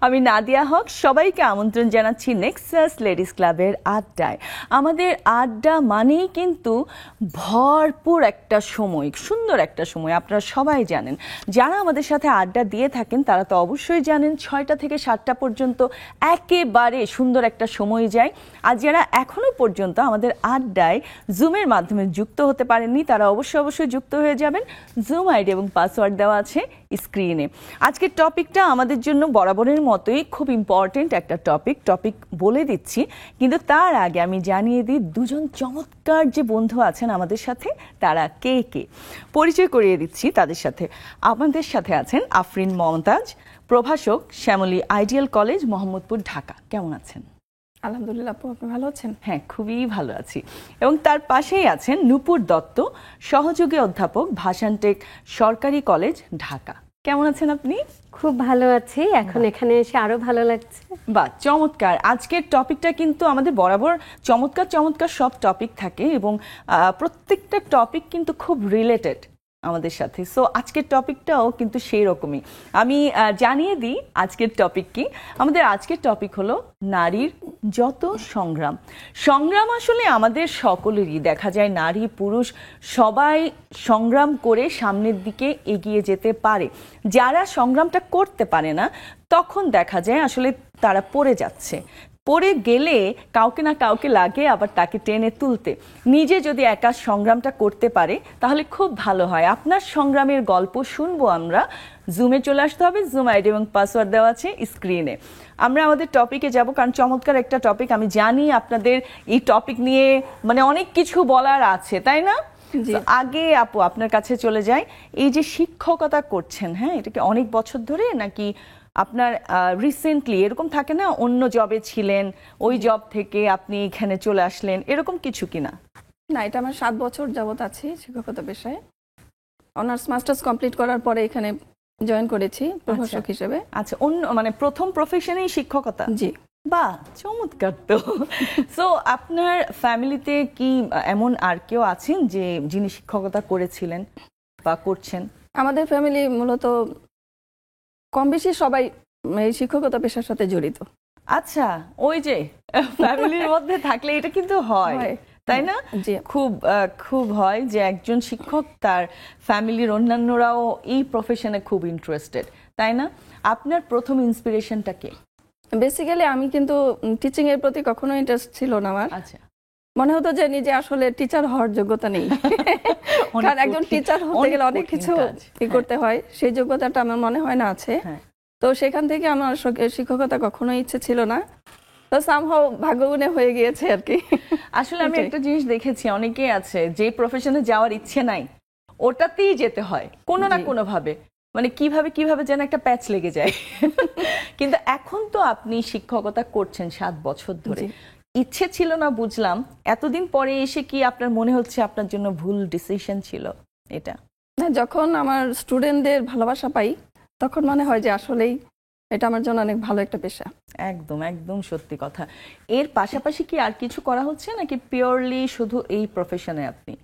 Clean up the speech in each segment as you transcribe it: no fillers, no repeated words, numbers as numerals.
আমি নাদিয়া হক, সবাইকে আমন্ত্রণ জানাচ্ছি নেক্সাস লেডিস ক্লাবের আড্ডায়। আমাদের আড্ডা মানেই কিন্তু ভরপুর একটা সময়, সুন্দর একটা সময়। আপনারা সবাই জানেন, যারা আমাদের সাথে আড্ডা দিয়ে থাকেন তারা তো অবশ্যই জানেন 6টা থেকে 7টা পর্যন্ত একেবারে সুন্দর একটা সময় যায়। আর যারা এখনো পর্যন্ত আমাদের আড্ডায় জুমের মাধ্যমে যুক্ত হতে পারেননি তারা অবশ্যই যুক্ত হয়ে যাবেন। জুম আইডি এবং পাসওয়ার্ড দেওয়া আছে স্ক্রিনে। আজকের টপিকটা আমাদের জন্য বরাবরের মতোই খুব ইম্পর্টেন্ট একটা টপিক বলে দিচ্ছি, কিন্তু তার আগে আমি জানিয়ে দিই দুজন চমৎকার যে বন্ধু আছেন আমাদের সাথে তারা কে কে পরিচয় করিয়ে দিচ্ছি তাদের সাথে। আমাদের সাথে আছেন আফরিন মমতাজ, প্রভাষক, শ্যামলী আইডিয়াল কলেজ, মোহাম্মদপুর, ঢাকা। কেমন আছেন? আলহামদুলিল্লাহ আপু, আপনি ভালো আছেন? হ্যাঁ, খুবই ভালো আছি। এবং তার পাশেই আছেন নূপুর দত্ত, সহযোগী অধ্যাপক, ভাসানটেক সরকারি কলেজ, ঢাকা। কেমন আছেন আপনি? খুব ভালো আছি, এখন এখানে এসে আরো ভালো লাগছে। বাহ, চমৎকার। আজকের টপিকটা কিন্তু আমাদের বরাবর চমৎকার সব টপিক থাকে এবং প্রত্যেকটা টপিক কিন্তু খুব রিলেটেড আমাদের সাথে। সো আজকের টপিকটাও কিন্তু সেই রকমই। আমি জানিয়ে দিই আজকের টপিক কি। আমাদের আজকের টপিক হলো নারীর যত সংগ্রাম। আসলে আমাদের সকলেরই দেখা যায়, নারী পুরুষ সবাই সংগ্রাম করে সামনের দিকে এগিয়ে যেতে পারে। যারা সংগ্রামটা করতে পারে না তখন দেখা যায় আসলে তারা পড়ে যাচ্ছে। পড়ে গেলে কাউকে না কাউকে লাগে আবার তাকে টেনে তুলতে। নিজে যদি একা সংগ্রামটা করতে পারে তাহলে খুব ভালো হয়। আপনার সংগ্রামের গল্প শুনবো আমরা। জুমে চলে আসতে হবে, জুম আইডি এবং পাসওয়ার্ড দেওয়া আছে স্ক্রিনে। আমরা আমাদের টপিকে যাব, কারণ চমৎকার একটা টপিক। আমি জানি আপনাদের এই টপিক নিয়ে অনেক কিছু বলার আছে, তাই না? আগে আপু আপনার কাছে চলে যাই। এই যে শিক্ষকতা করছেন, হ্যাঁ, এটাকে অনেক বছর ধরে নাকি আপনার রিসেন্টলি এরকম থাকে না, অন্য জবে ছিলেন, ওই জব থেকে আপনি এখানে চলে আসলেন, এরকম কিছু কিনা? না, এটা আমার 7 বছর যাবত আছি শিক্ষকতা পেশায়। অনার্স মাস্টার্স কমপ্লিট করার পরে এখানে জয়েন করেছি প্রভাষক হিসেবে। আচ্ছা, অন্য প্রথম প্রফেশনেই শিক্ষকতা? জি। বাহ, চমৎকার তো। সো আপনার ফ্যামিলিতে কি এমন আর কেউ আছেন যে যিনি শিক্ষকতা করেছিলেন বা করছেন? আমাদের ফ্যামিলি মূলত কম বেশি সবাই এই শিক্ষকতা পেশার সাথে জড়িত। আচ্ছা, ওই যে ফ্যামিলির মধ্যে থাকলে এটা কিন্তু হয়, তাই না? খুব হয় যে একজন শিক্ষক তার ফ্যামিলির অন্যান্যরাও এই প্রফেশনে খুব ইন্টারেস্টেড, তাই না? আপনার প্রথম ইন্সপিরেশনটা কে? বেসিক্যালি আমি কিন্তু টিচিং এর প্রতি কখনো ইন্টারেস্ট ছিল না আমার। আচ্ছা, মনে হতো যে নিজে আসলে টিচার হওয়ার যোগ্যতা নেই। কারণ একজন টিচার হতে গেলে অনেক কিছু করতে হয়, সেই যোগ্যতাটা আমার মনে হয় না আছে। তো সেখান থেকে আমার শিক্ষকতা কখনো ইচ্ছে ছিল না। তো সামহাও ভাগ্যগুণে হয়ে গিয়েছে আর কি। আসলে আমি একটা জিনিস দেখেছি, অনেকেই আছে যে প্রফেশনে যাওয়ার ইচ্ছে নাই, ওটাতেই যেতে হয় কোনো না কোনো ভাবে, কিভাবে যেন একটা প্যাচ লেগে যায়। কিন্তু এখন তো আপনি শিক্ষকতা করছেন 7 বছর ধরে। ইচ্ছে ছিল না বুঝলাম, এতদিন পরে এসে কি আপনার মনে হচ্ছে আপনার জন্য ভুল ডিসিশন ছিল এটা? না, যখন আমার স্টুডেন্টদের ভালোবাসা পাই তখন মনে হয় যে আসলেই এটা আমার জন্য অনেক ভালো একটা পেশা। একদম সত্যি কথা। এর পাশাপাশি কি আর কিছু করা হচ্ছে নাকি পিওরলি শুধু এই প্রফেশনে আপনি?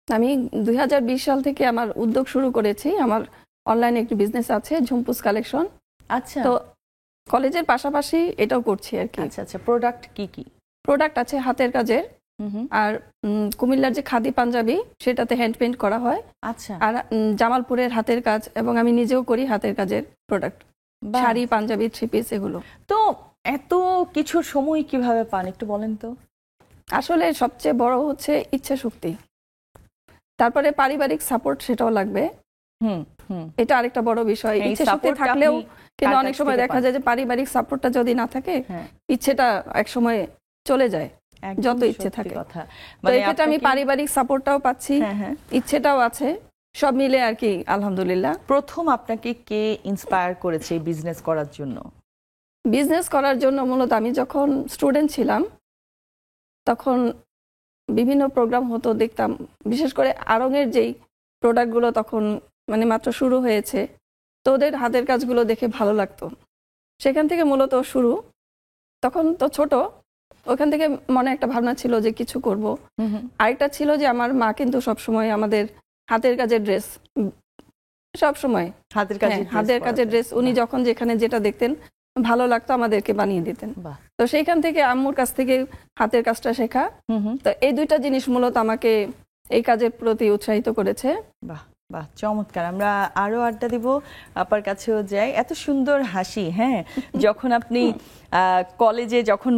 আমি 2020 সাল থেকে আমার উদ্যোগ শুরু করেছি। আমার অনলাইনে একটি বিজনেস আছে, ঝুমপুস কালেকশন। আচ্ছা, তো কলেজের পাশাপাশি এটাও করছি আর কি। আচ্ছা, প্রোডাক্ট কি? প্রোডাক্ট আছে হাতের কাজের, আর কুমিল্লার যে খাদি পাঞ্জাবি সেটাতে হ্যান্ড পেইন্ট করা হয়। আচ্ছা, আর জামালপুরের হাতের কাজ, এবং আমি নিজেও করি হাতের কাজের প্রোডাক্ট, শাড়ি, পাঞ্জাবি, 3 পিস, এগুলো। তো এত কিছু সময় কিভাবে পান একটু বলেন তো? আসলে সবচেয়ে বড় হচ্ছে ইচ্ছা শক্তি, তারপরে পারিবারিক সাপোর্ট, সেটাও লাগবে। এটা আরেকটা বড় বিষয়। ইচ্ছা শক্তি থাকলেও কিন্তু অনেক সময় দেখা যায় যে পারিবারিক সাপোর্টটা যদি না থাকে, ইচ্ছেটা এক সময় চলে যায়, যত ইচ্ছে থাকে। তো এটা আমি পারিবারিক সাপোর্টটাও পাচ্ছি, ইচ্ছেটাও আছে, সব মিলে আর কি আলহামদুলিল্লাহ। প্রথম আপনাকে কে ইন্সপায়ার করেছে বিজনেস করার জন্য? বিজনেস করার জন্য মূলত আমি যখন স্টুডেন্ট ছিলাম তখন বিভিন্ন প্রোগ্রাম হতো, দেখতাম। বিশেষ করে আড়ং-এর যেই প্রোডাক্টগুলো তখন মাত্র শুরু হয়েছে, তো ওদের হাতের কাজগুলো দেখে ভালো লাগতো। সেখান থেকে মূলত শুরু। তখন তো ছোট, ওখান থেকে মনে একটা ভাবনা ছিল যে কিছু করব। আরেকটা ছিল যে আমার মা কিন্তু সবসময় আমাদের হাতের কাজের ড্রেস, সবসময় হাতের কাজের ড্রেস, উনি যখন যেখানে যেটা দেখতেন ভালো লাগতো আমাদেরকে বানিয়ে দিতেন। বাহ। তো সেইখান থেকে আম্মুর কাছ থেকে হাতের কাজটা শেখা, তো এই দুইটা জিনিস মূলত আমাকে এই কাজের প্রতি উৎসাহিত করেছে। বাহ বাহ, চমৎকার। আমরা আরো আড্ডা দিব, আপার কাছেও যাই। এত সুন্দর হাসি, হ্যাঁ, যখন আপনি কলেজে যখন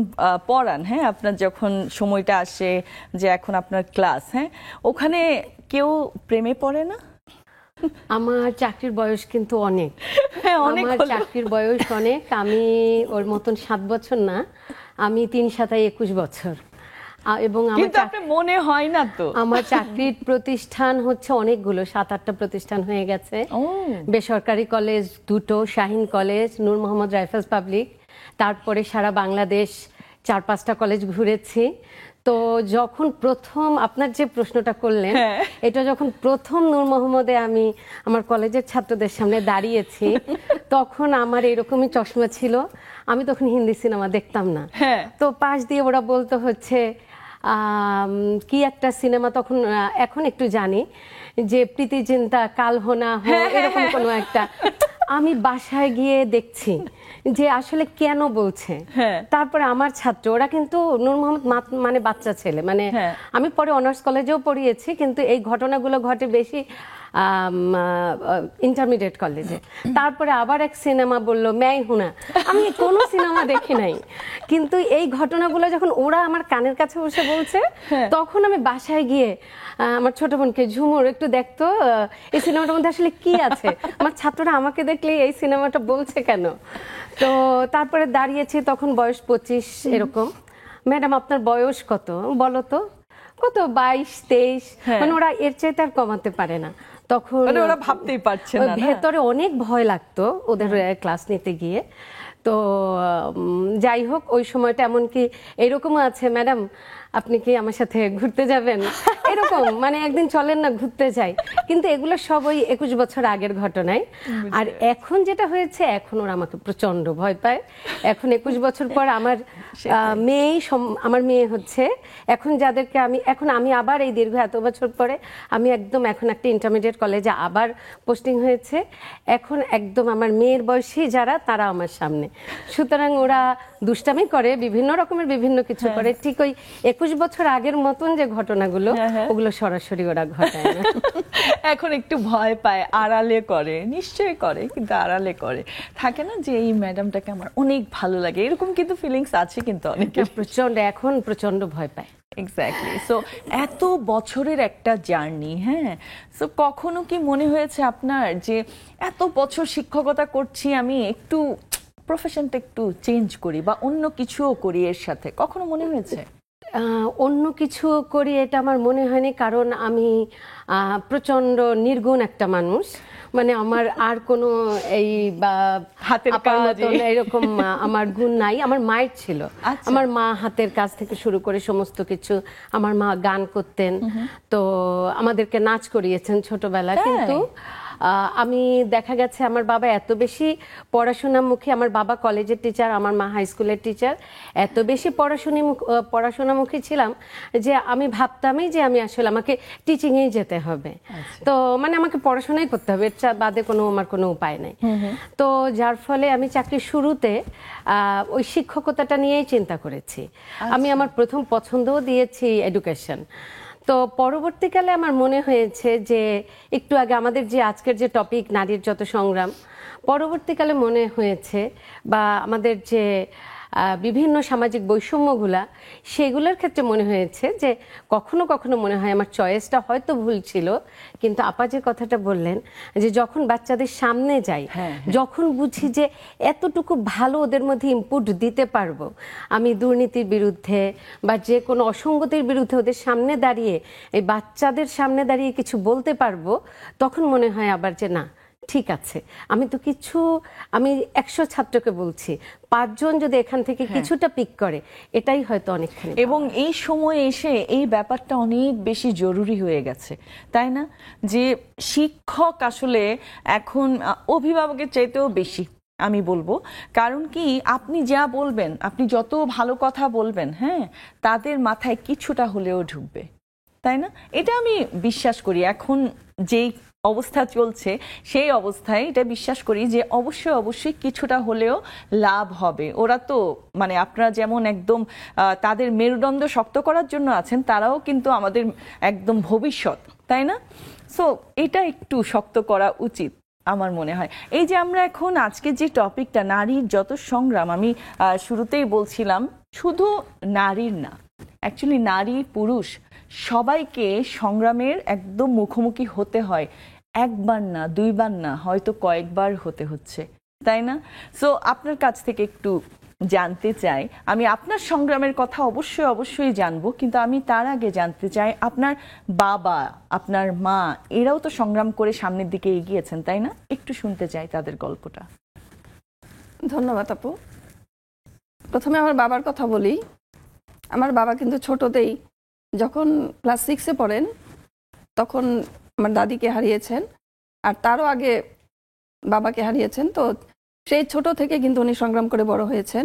পড়ান, হ্যাঁ, আপনার যখন সময়টা আসে যে এখন আপনার ক্লাস, হ্যাঁ, ওখানে কেউ প্রেমে পড়ে না? আমার চাকরির বয়স কিন্তু অনেক, হ্যাঁ, অনেক আমার হলো। চাকরির বয়স অনেক। আমি ওর মতন 7 বছর না, আমি 3 7 21 বছর। এবং আমার কিন্তু আপনার মনে হয় না তো? আমার চাকরির প্রতিষ্ঠান হচ্ছে অনেকগুলো, 7-8টা প্রতিষ্ঠান হয়ে গেছে। ও, বেসরকারি কলেজ 2টো, শাহিন কলেজ, নূর মোহাম্মদ রাইফেলস পাবলিক, তারপরে সারা বাংলাদেশ 4-5টা কলেজ ঘুরেছি। তো যখন প্রথম আপনার যে প্রশ্নটা করলেন, হ্যাঁ। এটা যখন প্রথম নূর মোহাম্মদে আমি আমার কলেজের ছাত্রদের সামনে দাঁড়িয়েছি, তখন আমার এরকমই চশমা ছিল। আমি তখন হিন্দি সিনেমা দেখতাম না। হ্যাঁ। তো পাশ দিয়ে ওরা বলতে হচ্ছে কি একটা সিনেমা, তখন এখন একটু জানি যে প্রীতি জিন্তা কাল হোনা হো, এরকম কোনো একটা। আমি বাসায় গিয়ে দেখছি যে আসলে কেন বলছে। হ্যাঁ। তারপরে আমার ছাত্র, ওরা কিন্তু নূর মোহাম্মদ মানে বাচ্চা ছেলে, মানে হ্যাঁ। আমি পরে অনার্স কলেজেও পড়িয়েছি, কিন্তু এই ঘটনাগুলো ঘটে বেশি ইন্টারমিডিয়েট কলেজে। তারপরে আবার এক সিনেমা বললো ম্যাই হুনা, আমি কোনো সিনেমা দেখি নাই, কিন্তু এই ঘটনাগুলো যখন ওরা আমার কানের কাছে বসে বলছে, তখন আমি বাসায় গিয়ে আমার ছোট বোনকে, ঝুমুর একটু দেখতো এই সিনেমাটার মধ্যে আসলে কি আছে, আমার ছাত্ররা আমাকে দেখলে এই সিনেমাটা বলছে কেন। তো তারপরে দাঁড়িয়েছি, তখন বয়স 25 এরকম। ম্যাডাম আপনার বয়স কত বলো তো? কত 22 23। মানে ওরা এর চাইতে আর কমাতে পারে না। তখন মানে ওরা ভাবতেই পারছে না, না? ভেতরে অনেক ভয় লাগতো ওদের ক্লাস নিতে গিয়ে। তো যাই হোক, ওই সময়টা এমনকি এরকমও আছে, ম্যাডাম আপনি কি আমার সাথে ঘুরতে যাবেন, এরকম, মানে একদিন চলেন না ঘুরতে যাই। কিন্তু এগুলো সব ওই 21 বছর আগের ঘটনায়। আর এখন যেটা হয়েছে, এখন ওরা আমাকে প্রচন্ড ভয় পায়। এখন 21 বছর পর আমার আমার মেয়ে হচ্ছে, এখন যাদেরকে আমি আবার এই দীর্ঘ এত বছর পরে আমি একদম এখন একটা ইন্টারমিডিয়েট কলেজে আবার পোস্টিং হয়েছে। এখন একদম আমার মেয়ের বয়সী যারা, তারা আমার সামনে। সুতরাং ওরা দুষ্টামি করে, বিভিন্ন রকমের বিভিন্ন কিছু করে, ঠিক ওই 21 বছর আগের মতন যে ঘটনাগুলো, ওগুলো সরাসরি ওরা ঘটায় না। এখন একটু ভয় পায়, আড়ালে করে, নিশ্চয়ই করে, কিন্তু আড়ালে করে। থাকে না যে এই ম্যাডামটাকে আমার অনেক ভালো লাগে, এরকম কিন্তু ফিলিংস আছে কিন্তু অনেকের। এখন প্রচন্ড ভয় পায়। এক্স্যাক্টলি। সো এত বছরের একটা জার্নি, হ্যাঁ, সো কখনো কি মনে হয়েছে আপনার যে এত বছর শিক্ষকতা করছি, আমি একটু প্রফেশনটা একটু চেঞ্জ করি বা অন্য কিছুও করি এর সাথে, কখনো মনে হয়েছে? অন্য কিছু করি এটা আমার মনে হয়নি, কারণ আমি প্রচন্ড নির্গুণ একটা মানুষ। মানে আমার আর কোনো এই বা হাতের কাজ এরকম আমার গুণ নাই। আমার মায়ের ছিল। আমার মা হাতের কাজ থেকে শুরু করে সমস্ত কিছু, আমার মা গান করতেন, তো আমাদেরকে নাচ করিয়েছেন ছোটবেলা। কিন্তু আমি দেখা গেছে আমার বাবা এত বেশি পড়াশোনামুখী, আমার বাবা কলেজের টিচার, আমার মা হাই স্কুলের টিচার, এত বেশি পড়াশোনামুখী ছিলাম যে আমি ভাবতামই যে আমি আসলে আমাকে টিচিংয়েই যেতে হবে। তো মানে আমাকে পড়াশোনাই করতে হবে, এর বাদে আমার কোনো উপায় নেই। তো যার ফলে আমি চাকরির শুরুতে ওই শিক্ষকতাটা নিয়েই চিন্তা করেছি। আমি আমার প্রথম পছন্দও দিয়েছি এডুকেশন। তো পরবর্তীকালে আমার মনে হয়েছে যে একটু আগে আমাদের যে আজকের যে টপিক, নারীর যত সংগ্রাম, পরবর্তীকালে মনে হয়েছে বা আমাদের যে বিভিন্ন সামাজিক বৈষম্যগুলা, সেগুলোর ক্ষেত্রে মনে হয়েছে যে কখনো কখনো মনে হয় আমার চয়েসটা হয়তো ভুল ছিল। কিন্তু আপা যে কথাটা বললেন যে যখন বাচ্চাদের সামনে যাই, যখন বুঝি যে এতটুকু ভালো ওদের মধ্যে ইনপুট দিতে পারবো, আমি দুর্নীতির বিরুদ্ধে বা যে কোনো অসঙ্গতির বিরুদ্ধে ওদের সামনে দাঁড়িয়ে, এই বাচ্চাদের সামনে দাঁড়িয়ে কিছু বলতে পারবো, তখন মনে হয় আবার যে না, ঠিক আছে, আমি 100 ছাত্রকে বলছি, 5 জন যদি এখান থেকে কিছুটা পিক করে, এটাই হয়তো অনেকখানি। এবং এই সময়ে এসে এই ব্যাপারটা অনেক বেশি জরুরি হয়ে গেছে, তাই না? যে শিক্ষক আসলে এখন অভিভাবকের চাইতেও বেশি আমি বলবো। কারণ কি, আপনি যা বলবেন, আপনি যত ভালো কথা বলবেন, হ্যাঁ, তাদের মাথায় কিছুটা হলেও ঢুকবে, তাই না? এটা আমি বিশ্বাস করি। এখন যেই অবস্থা চলছে সেই অবস্থায় এটা বিশ্বাস করি যে অবশ্যই অবশ্যই কিছুটা হলেও লাভ হবে। ওরা তো মানে আপনারা যেমন একদম তাদের মেরুদণ্ড শক্ত করার জন্য আছেন, তারাও কিন্তু আমাদের একদম ভবিষ্যৎ, তাই না? সো এটা একটু শক্ত করা উচিত আমার মনে হয়। এই যে আমরা এখন আজকে যে টপিকটা নারীর যত সংগ্রাম, আমি শুরুতেই বলছিলাম শুধু নারীর না, অ্যাকচুয়ালি নারী পুরুষ সবাইকে সংগ্রামের একদম মুখোমুখি হতে হয়, একবার না দুইবার না, হয়তো কয়েকবার হতে হচ্ছে, তাই না? সো আপনার কাছ থেকে একটু জানতে চাই, আমি আপনার সংগ্রামের কথা অবশ্যই অবশ্যই জানবো, কিন্তু আমি তার আগে জানতে চাই আপনার বাবা, আপনার মা, এরাও তো সংগ্রাম করে সামনের দিকে এগিয়েছেন, তাই না? একটু শুনতে চাই তাদের গল্পটা। ধন্যবাদ আপু। প্রথমে আমার বাবার কথা বলি। আমার বাবা কিন্তু ছোটতেই, যখন ক্লাস 6-এ পড়েন, তখন আমার দাদিকে হারিয়েছেন, আর তারও আগে বাবাকে হারিয়েছেন। তো সেই ছোট থেকে কিন্তু উনি সংগ্রাম করে বড় হয়েছেন।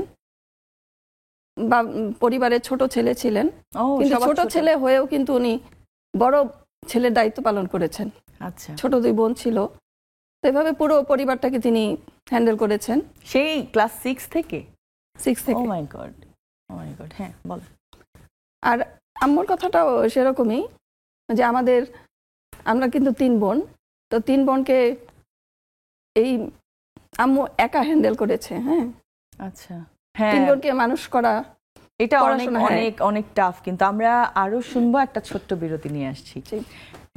পরিবারের ছোট ছেলে ছিলেন, কিন্তু ছোট ছেলে হয়েও কিন্তু উনি বড় ছেলের দায়িত্ব পালন করেছেন। আচ্ছা, ছোট 2 বোন ছিল, তো এভাবে পুরো পরিবারটাকে তিনি হ্যান্ডেল করেছেন সেই ক্লাস 6 থেকে। 6 থেকে। ও মাই গড, ও মাই গড। হ্যাঁ, বল। আর আম্মুর কথাটাও সেরকমই, যে আমরা কিন্তু 3 বোন, তো 3 বোনকে এই আম্মু একা হ্যান্ডেল করেছে। হ্যাঁ, আচ্ছা, হ্যাঁ, 3 বোনকে মানুষ করা, এটা অনেক পড়াশোনা, হ্যাঁ। অনেক অনেক টাফ। কিন্তু আমরা আরো শুনবো, একটা ছোট্ট বিরতি নিয়ে আসছি।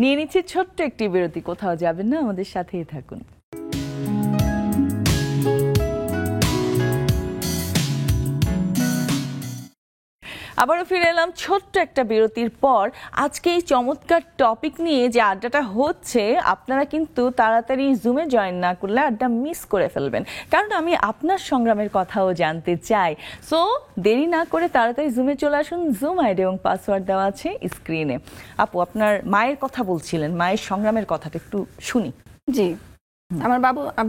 নিয়ে নিচ্ছি ছোট্ট একটি বিরতি, কোথাও যাবেন না, আমাদের সাথেই থাকুন। আবারও ফিরে এলাম ছোট্ট একটা বিরতির পর। আজকে এই চমৎকার টপিক নিয়ে যে আড্ডাটা হচ্ছে, আপনারা কিন্তু তাড়াতাড়ি জুমে জয়েন না করলে আড্ডা মিস করে ফেলবেন, কারণ আমি আপনার সংগ্রামের কথাও জানতে চাই। সো দেরি না করে তাড়াতাড়ি জুমে চলে আসুন। জুম আইডি এবং পাসওয়ার্ড দেওয়া আছে স্ক্রিনে। আপু, আপনার মায়ের কথা বলছিলেন, মায়ের সংগ্রামের কথাটা একটু শুনি। জি, আমার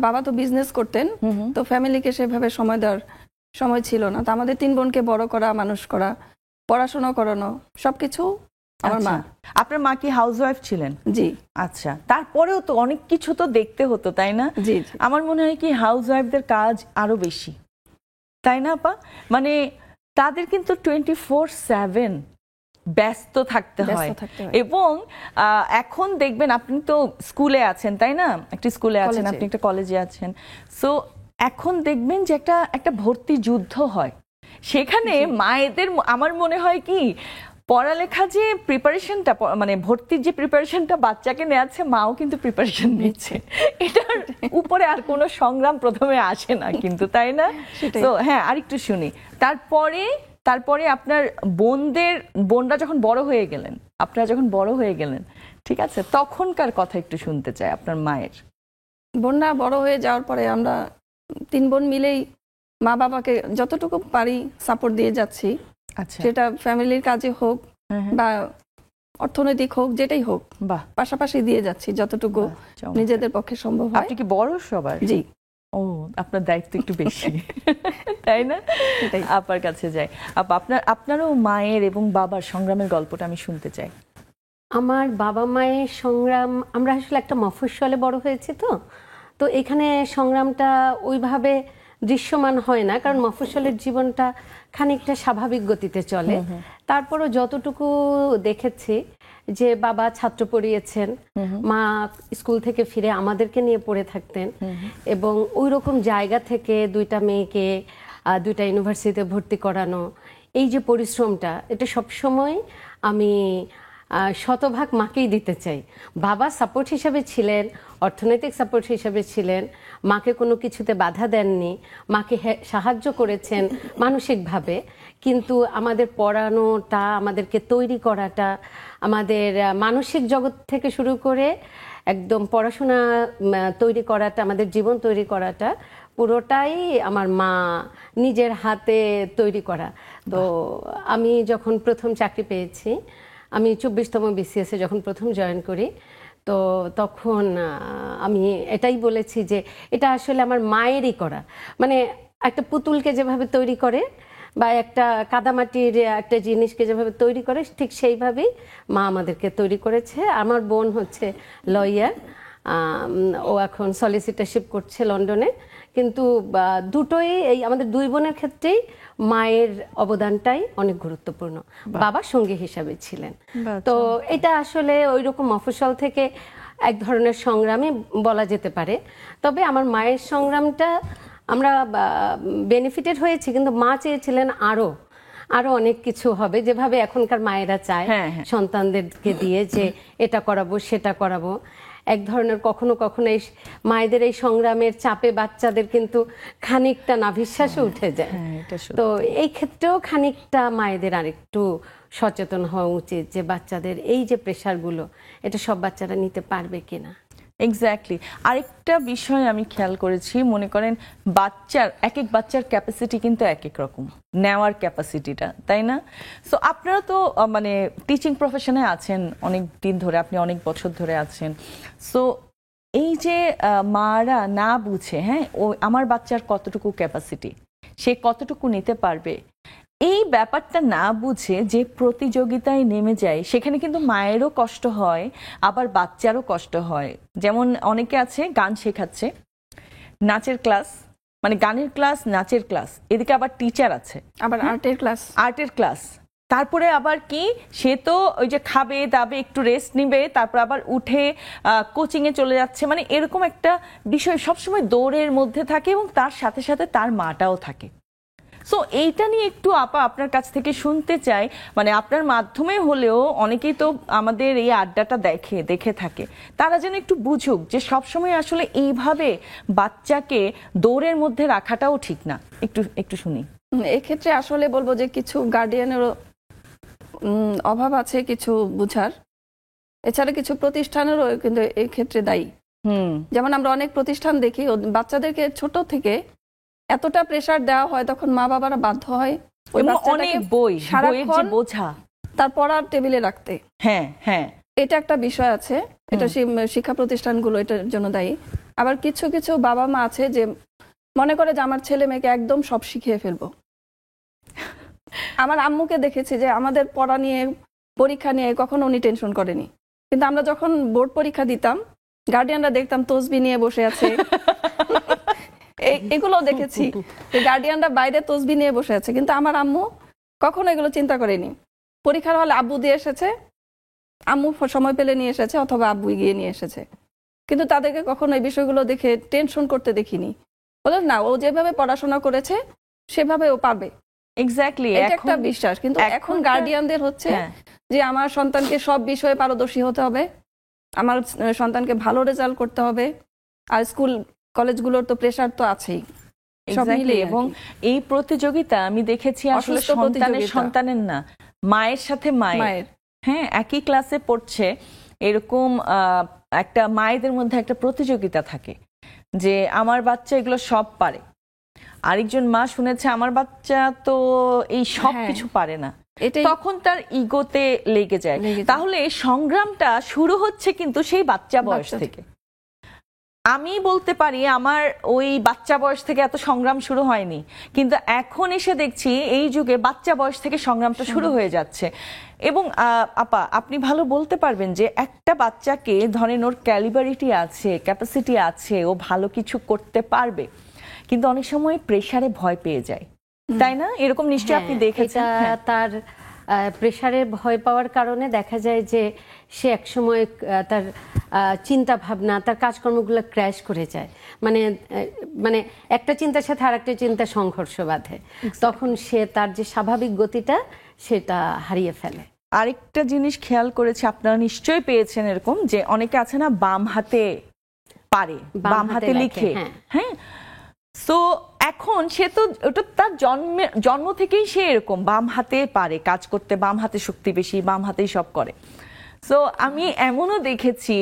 বাবা তো বিজনেস করতেন, তো ফ্যামিলিকে সেভাবে সময় দেওয়ার সময় ছিল না। তো আমাদের 3 বোনকে বড় করা, মানুষ করা, পড়াশোনা করানো, সবকিছু আমার মা। আপনার মা কি হাউসওয়াইফ ছিলেন? জি। আচ্ছা, তারপরেও তো অনেক কিছু তো দেখতে হতো, তাই না? জি। আমার মনে হয় কি হাউসওয়াইফদের কাজ আরো বেশি, তাই না আপা? মানে তাদের কিন্তু 24/7 ব্যস্ত থাকতে হয়। এবং এখন দেখবেন, আপনি তো স্কুলে আছেন, তাই না? একটা স্কুলে আছেন, আপনি একটা কলেজে আছেন। সো এখন দেখবেন যে একটা ভর্তি যুদ্ধ হয়, সেখানে মায়েদের আমার মনে হয় কি পড়ালেখা যে প্রিপারেশনটা, মানে ভর্তির যে প্রিপারেশনটা বাচ্চাকে নেওয়াচ্ছে, মাও কিন্তু প্রিপারেশন নিচ্ছে। এটার উপরে আর কোনো সংগ্রাম প্রথমে আসে না কিন্তু, তাই না? তো হ্যাঁ, আরেকটু শুনি। তারপরে আপনার বোনরা যখন বড় হয়ে গেলেন, আপনারা যখন বড় হয়ে গেলেন, ঠিক আছে, তখনকার কথা একটু শুনতে চাই আপনার মায়ের। বোনরা বড় হয়ে যাওয়ার পরে আমরা 3 বোন মিলেই মা বাবাকে যতটুকু পারি সাপোর্ট দিয়ে যাচ্ছি। আচ্ছা, সেটা ফ্যামিলির কাজে হোক বা অর্থনৈতিক হোক, যেটাই হোক, পাশাপাশি দিয়ে যাচ্ছি যতটুকু নিজেদের পক্ষে সম্ভব হয়। আপনি কি বড় সবার? জি। ও, আপনার দায়িত্ব একটু বেশি, তাই না? আপার কাছে যাই। আপনারও মায়ের এবং বাবার সংগ্রামের গল্পটা আমি শুনতে চাই। আমার বাবা মায়ের সংগ্রাম, আমরা আসলে একটা মফস্বলে বড় হয়েছি, তো এখানে সংগ্রামটা ওইভাবে দৃশ্যমান হয় না, কারণ মফস্বলের জীবনটা খানিকটা স্বাভাবিক গতিতে চলে। তারপরও যতটুকু দেখেছি যে বাবা ছাত্র পড়িয়েছেন, মা স্কুল থেকে ফিরে আমাদেরকে নিয়ে পড়ে থাকতেন, এবং ওই রকম জায়গা থেকে 2টা মেয়েকে 2টা ইউনিভার্সিটিতে ভর্তি করানো, এই যে পরিশ্রমটা, এটা সবসময় আমি শতভাগ মাকেই দিতে চাই। বাবা সাপোর্ট হিসাবে ছিলেন, অর্থনৈতিক সাপোর্ট হিসাবে ছিলেন, মাকে কোনো কিছুতে বাধা দেননি, মাকে সাহায্য করেছেন মানসিকভাবে, কিন্তু আমাদের পড়ানোটা, আমাদেরকে তৈরি করাটা, আমাদের মানসিক জগৎ থেকে শুরু করে একদম পড়াশোনা তৈরি করাটা, আমাদের জীবন তৈরি করাটা পুরোটাই আমার মা নিজের হাতে তৈরি করা। তো আমি যখন প্রথম চাকরি পেয়েছি, আমি 24তম BCS এ যখন প্রথম জয়েন করি, তো তখন আমি এটাই বলেছি যে এটা আসলে আমার মায়েরই করা। মানে একটা পুতুলকে যেভাবে তৈরি করে, বা একটা কাদামাটির একটা জিনিসকে যেভাবে তৈরি করে ঠিক সেইভাবেই মা আমাদেরকে তৈরি করেছে। আমার বোন হচ্ছে লয়ার, ও এখন সলিসিটারশিপ করছে লন্ডনে। কিন্তু দুটোই এই আমাদের দুই বোনের ক্ষেত্রেই মায়ের অবদানটাই অনেক গুরুত্বপূর্ণ, বাবা সঙ্গী হিসাবে ছিলেন। তো এটা আসলে ওই রকম মফস্বল থেকে এক ধরনের সংগ্রামই বলা যেতে পারে। তবে আমার মায়ের সংগ্রামটা আমরা বেনিফিটেড হয়েছি, কিন্তু মা চেয়েছিলেন আরো অনেক কিছু হবে, যেভাবে এখনকার মায়েরা চায় সন্তানদেরকে দিয়ে যে এটা করাবো সেটা করাবো। এক ধরনের কখনো কখনো এই মায়েদের এই সংগ্রামের চাপে বাচ্চাদের কিন্তু খানিকটা নাভিশ্বাসে উঠে যায়। তো এই ক্ষেত্রেও খানিকটা মায়েদের আরেকটু সচেতন হওয়া উচিত যে বাচ্চাদের এই যে প্রেশারগুলো, এটা সব বাচ্চারা নিতে পারবে কিনা। এক্স্যাক্টলি। আরেকটা বিষয় আমি খেয়াল করেছি, মনে করেন এক এক বাচ্চার ক্যাপাসিটি কিন্তু এক এক রকম, নেওয়ার ক্যাপাসিটিটা, তাই না? সো আপনারা তো মানে টিচিং প্রফেশনে আছেন অনেক দিন ধরে, আপনি অনেক বছর ধরে আছেন। সো এই যে মারা না বুঝে, হ্যাঁ, ও আমার বাচ্চার কতটুকু ক্যাপাসিটি, সে কতটুকু নিতে পারবে, এই ব্যাপারটা না বুঝে যে প্রতিযোগিতায় নেমে যায়, সেখানে কিন্তু মায়েরও কষ্ট হয়, আবার বাচ্চারও কষ্ট হয়। যেমন অনেকে আছে গান শেখাচ্ছে, নাচের ক্লাস, মানে গানের ক্লাস, নাচের ক্লাস, এদিকে আবার টিচার আছে, আবার আর্টের ক্লাস, তারপরে আবার কি, সে তো ওই যে খাবে দাবে একটু রেস্ট নিবে, তারপর আবার উঠে কোচিং এ চলে যাচ্ছে। মানে এরকম একটা বিষয় সবসময় দৌড়ের মধ্যে থাকে, এবং তার সাথে সাথে তার মাটাও থাকে। সো এইটা নিয়ে একটু আপা আপনার কাছ থেকে শুনতে চাই, মানে আপনার মাধ্যমে হলেও অনেকেই তো আমাদের এই আড্ডাটা দেখে থাকে, তারা যেন একটু বুঝুক যে সবসময় আসলে এইভাবে বাচ্চাকে দৌড়ের মধ্যে রাখাটাও ঠিক না। একটু শুনি। এক্ষেত্রে আসলে বলবো যে কিছু গার্ডিয়ানেরও অভাব আছে কিছু বুঝার, এছাড়া কিছু প্রতিষ্ঠানেরও কিন্তু এই ক্ষেত্রে দায়ী। যেমন আমরা অনেক প্রতিষ্ঠান দেখি বাচ্চাদেরকে ছোট থেকে এতটা প্রেসার দেওয়া হয়, তখন মা বাবারা বাধ্য হয় ওই বাচ্চাটাকে সারাক্ষণ বোঝা তার পড়ার টেবিলে রাখতে। হ্যাঁ, এটা একটা বিষয় আছে, এটা শিক্ষা প্রতিষ্ঠানগুলো এটার জন্য দায়ী। আবার কিছু কিছু বাবা মা আছে যে মনে করে যে আমার ছেলে মেয়েকে একদম সব শিখিয়ে ফেলবো। আমার আম্মুকে দেখেছি যে আমাদের পড়া নিয়ে, পরীক্ষা নিয়ে কখনো উনি টেনশন করেনি, কিন্তু আমরা যখন বোর্ড পরীক্ষা দিতাম গার্ডিয়ানরা দেখতাম তসবি নিয়ে বসে আছে। এগুলো দেখেছি, গার্ডিয়ানরা বাইরে তসবি নিয়ে বসে আছে, কিন্তু আমার আম্মু কখনো এগুলো চিন্তা করেনি। পরীক্ষার হলে আব্বু দিয়ে এসেছে, আম্মু সময় পেলে নিয়ে এসেছে, অথবা আব্বু গিয়ে নিয়ে এসেছে, কিন্তু তাদেরকে কখনো এই বিষয়গুলো দেখে টেনশন করতে দেখিনি। বলে না, ও যেভাবে পড়াশোনা করেছে সেভাবে ও পারবে। এক্স্যাক্টলি, এটা একটা বিশ্বাস। কিন্তু এখন গার্ডিয়ানদের হচ্ছে যে আমার সন্তানকে সব বিষয়ে পারদর্শী হতে হবে, আমার সন্তানকে ভালো রেজাল্ট করতে হবে, আর স্কুল কলেজগুলোর তো প্রেসার তো আছেই। এবং এই প্রতিযোগিতা আমি দেখেছি আসলে সন্তানের না, মায়ের সাথে মায়ের, হ্যাঁ, একই ক্লাসে পড়ছে, এরকম একটা মায়েদের মধ্যে একটা প্রতিযোগিতা থাকে যে আমার বাচ্চা এগুলো সব পারে, আরেকজন মা শুনেছে আমার বাচ্চা তো এই সব কিছু পারে না, তখন তার ইগোতে লেগে যায়। তাহলে সংগ্রামটা শুরু হচ্ছে কিন্তু সেই বাচ্চা বয়স থেকে। আমি বলতে পারি আমার ওই বাচ্চা বয়স থেকে এত সংগ্রাম শুরু হয়নি, কিন্তু এখন এসে দেখছি এই যুগে বাচ্চা বয়স থেকে সংগ্রামটা শুরু হয়ে যাচ্ছে। এবং আপা আপনি ভালো বলতে পারবেন যে একটা বাচ্চাকে ধরেন ওর ক্যালিবারিটি আছে, ক্যাপাসিটি আছে, ও ভালো কিছু করতে পারবে, কিন্তু অনেক সময় প্রেসারে ভয় পেয়ে যায়, তাই না? এরকম নিশ্চয়ই আপনি দেখেছেন। তার প্রেসারে ভয় পাওয়ার কারণে দেখা যায় যে সে একসময় তার চিন্তা ভাবনা, তার কাজকর্মগুলো ক্র্যাশ করে যায়। মানে একটা চিন্তার সাথে আরেকটা চিন্তা সংঘর্ষ বাঁধে, তখন সে তার যে স্বাভাবিক গতিটা সেটা হারিয়ে ফেলে। আরেকটা জিনিস খেয়াল করেছি, আপনারা নিশ্চয়ই পেয়েছেন এরকম, যে অনেকে আছে না বাম হাতে পারে, বাম হাতে লিখে, হ্যাঁ। সো এখন সে তো ওটা তার জন্ম থেকেই সে এরকম বাম হাতে পারে কাজ করতে, বাম হাতে শক্তি বেশি, বাম হাতেই সব করে। সো আমি এমনও দেখেছি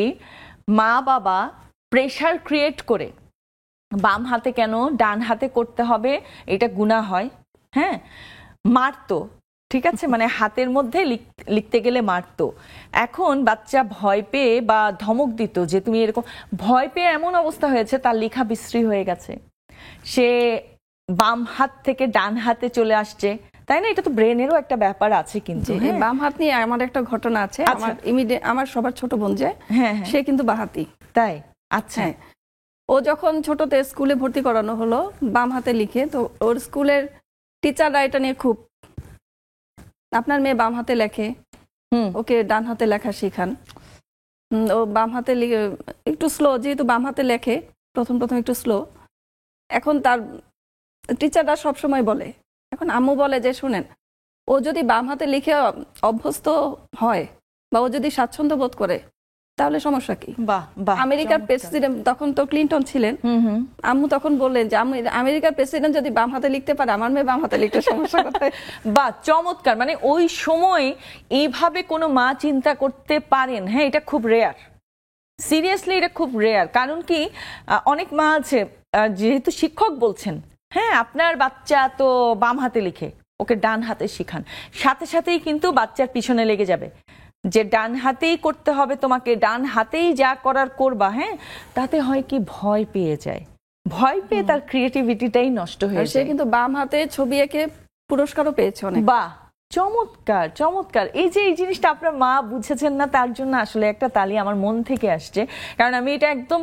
মা বাবা প্রেশার ক্রিয়েট করে বাম হাতে কেন ডান হাতে করতে হবে, এটা গুনাহ হয়, হ্যাঁ, মারতো, ঠিক আছে, মানে হাতের মধ্যে লিখতে গেলে মারতো। এখন বাচ্চা ভয় পেয়ে বা ধমক দিত যে তুমি এরকম, ভয় পেয়ে এমন অবস্থা হয়েছে তার লেখা বিশ্রী হয়ে গেছে, সে বাম হাত থেকে ডান হাতে চলে আসছে, তাই না? এটা তো ব্রেনেরও একটা ব্যাপার আছে কিন্তু। এই বাম হাত নিয়ে আমার একটা ঘটনা আছে। আমার সবার ছোট বোন যে, সে কিন্তু বাহাতি। তাই? আচ্ছা। ও যখন ছোটতে স্কুলে ভর্তি করানো হলো বাম হাতে লিখে, তো ওর স্কুলের টিচাররা এটা নিয়ে খুব, আপনার মেয়ে বাম হাতে লেখে, ওকে ডান হাতে লেখা শিখান। ও বাম হাতে একটু স্লো, যেহেতু বাম হাতে লেখে প্রথম প্রথম একটু স্লো। এখন তার টিচাররা সবসময় বলে, এখন আম্মু বলে যে শুনেন, ও যদি বাম হাতে লিখে অভ্যস্ত হয় বা ও যদি স্বাচ্ছন্দ্য বোধ করে তাহলে সমস্যা কি? আমেরিকার প্রেসিডেন্ট তখন তো ক্লিনটন ছিলেন, আম্মু তখন বললেন যে আমেরিকার প্রেসিডেন্ট যদি বাম হাতে লিখতে পারে, আমার মেয়ে বাম হাতে লিখতে সমস্যা কোথায়? বা চমৎকার, মানে ওই সময় এইভাবে কোনো মা চিন্তা করতে পারেন, হ্যাঁ এটা খুব রেয়ার, সিরিয়াসলি এটা খুব রেয়ার। কারণ কি, অনেক মা আছে, যেহেতু শিক্ষক বলছেন, হ্যাঁ আপনার বাচ্চা তো বাম হাতে লিখে, ওকে ডান হাতে শিখান, সাথে সাথেই কিন্তু বাচ্চার পিছনে লেগে যাবে যে ডান হাতেই করতে হবে তোমাকে, ডান হাতেই যা করার করবা। হ্যাঁ, তাতে হয় কি, ভয় পেয়ে যায়, ভয় পেয়ে তার ক্রিয়েটিভিটিটাই নষ্ট হয়ে যায়। সে কিন্তু বাম হাতে ছবি এঁকে পুরস্কারও পেয়েছে অনেক। বাহ, চমৎকার চমৎকার। এই যে এই জিনিসটা আপনার মা বুঝেছেন না, তার জন্য আসলে একটা তালি আমার মন থেকে আসছে, কারণ আমি এটা একদম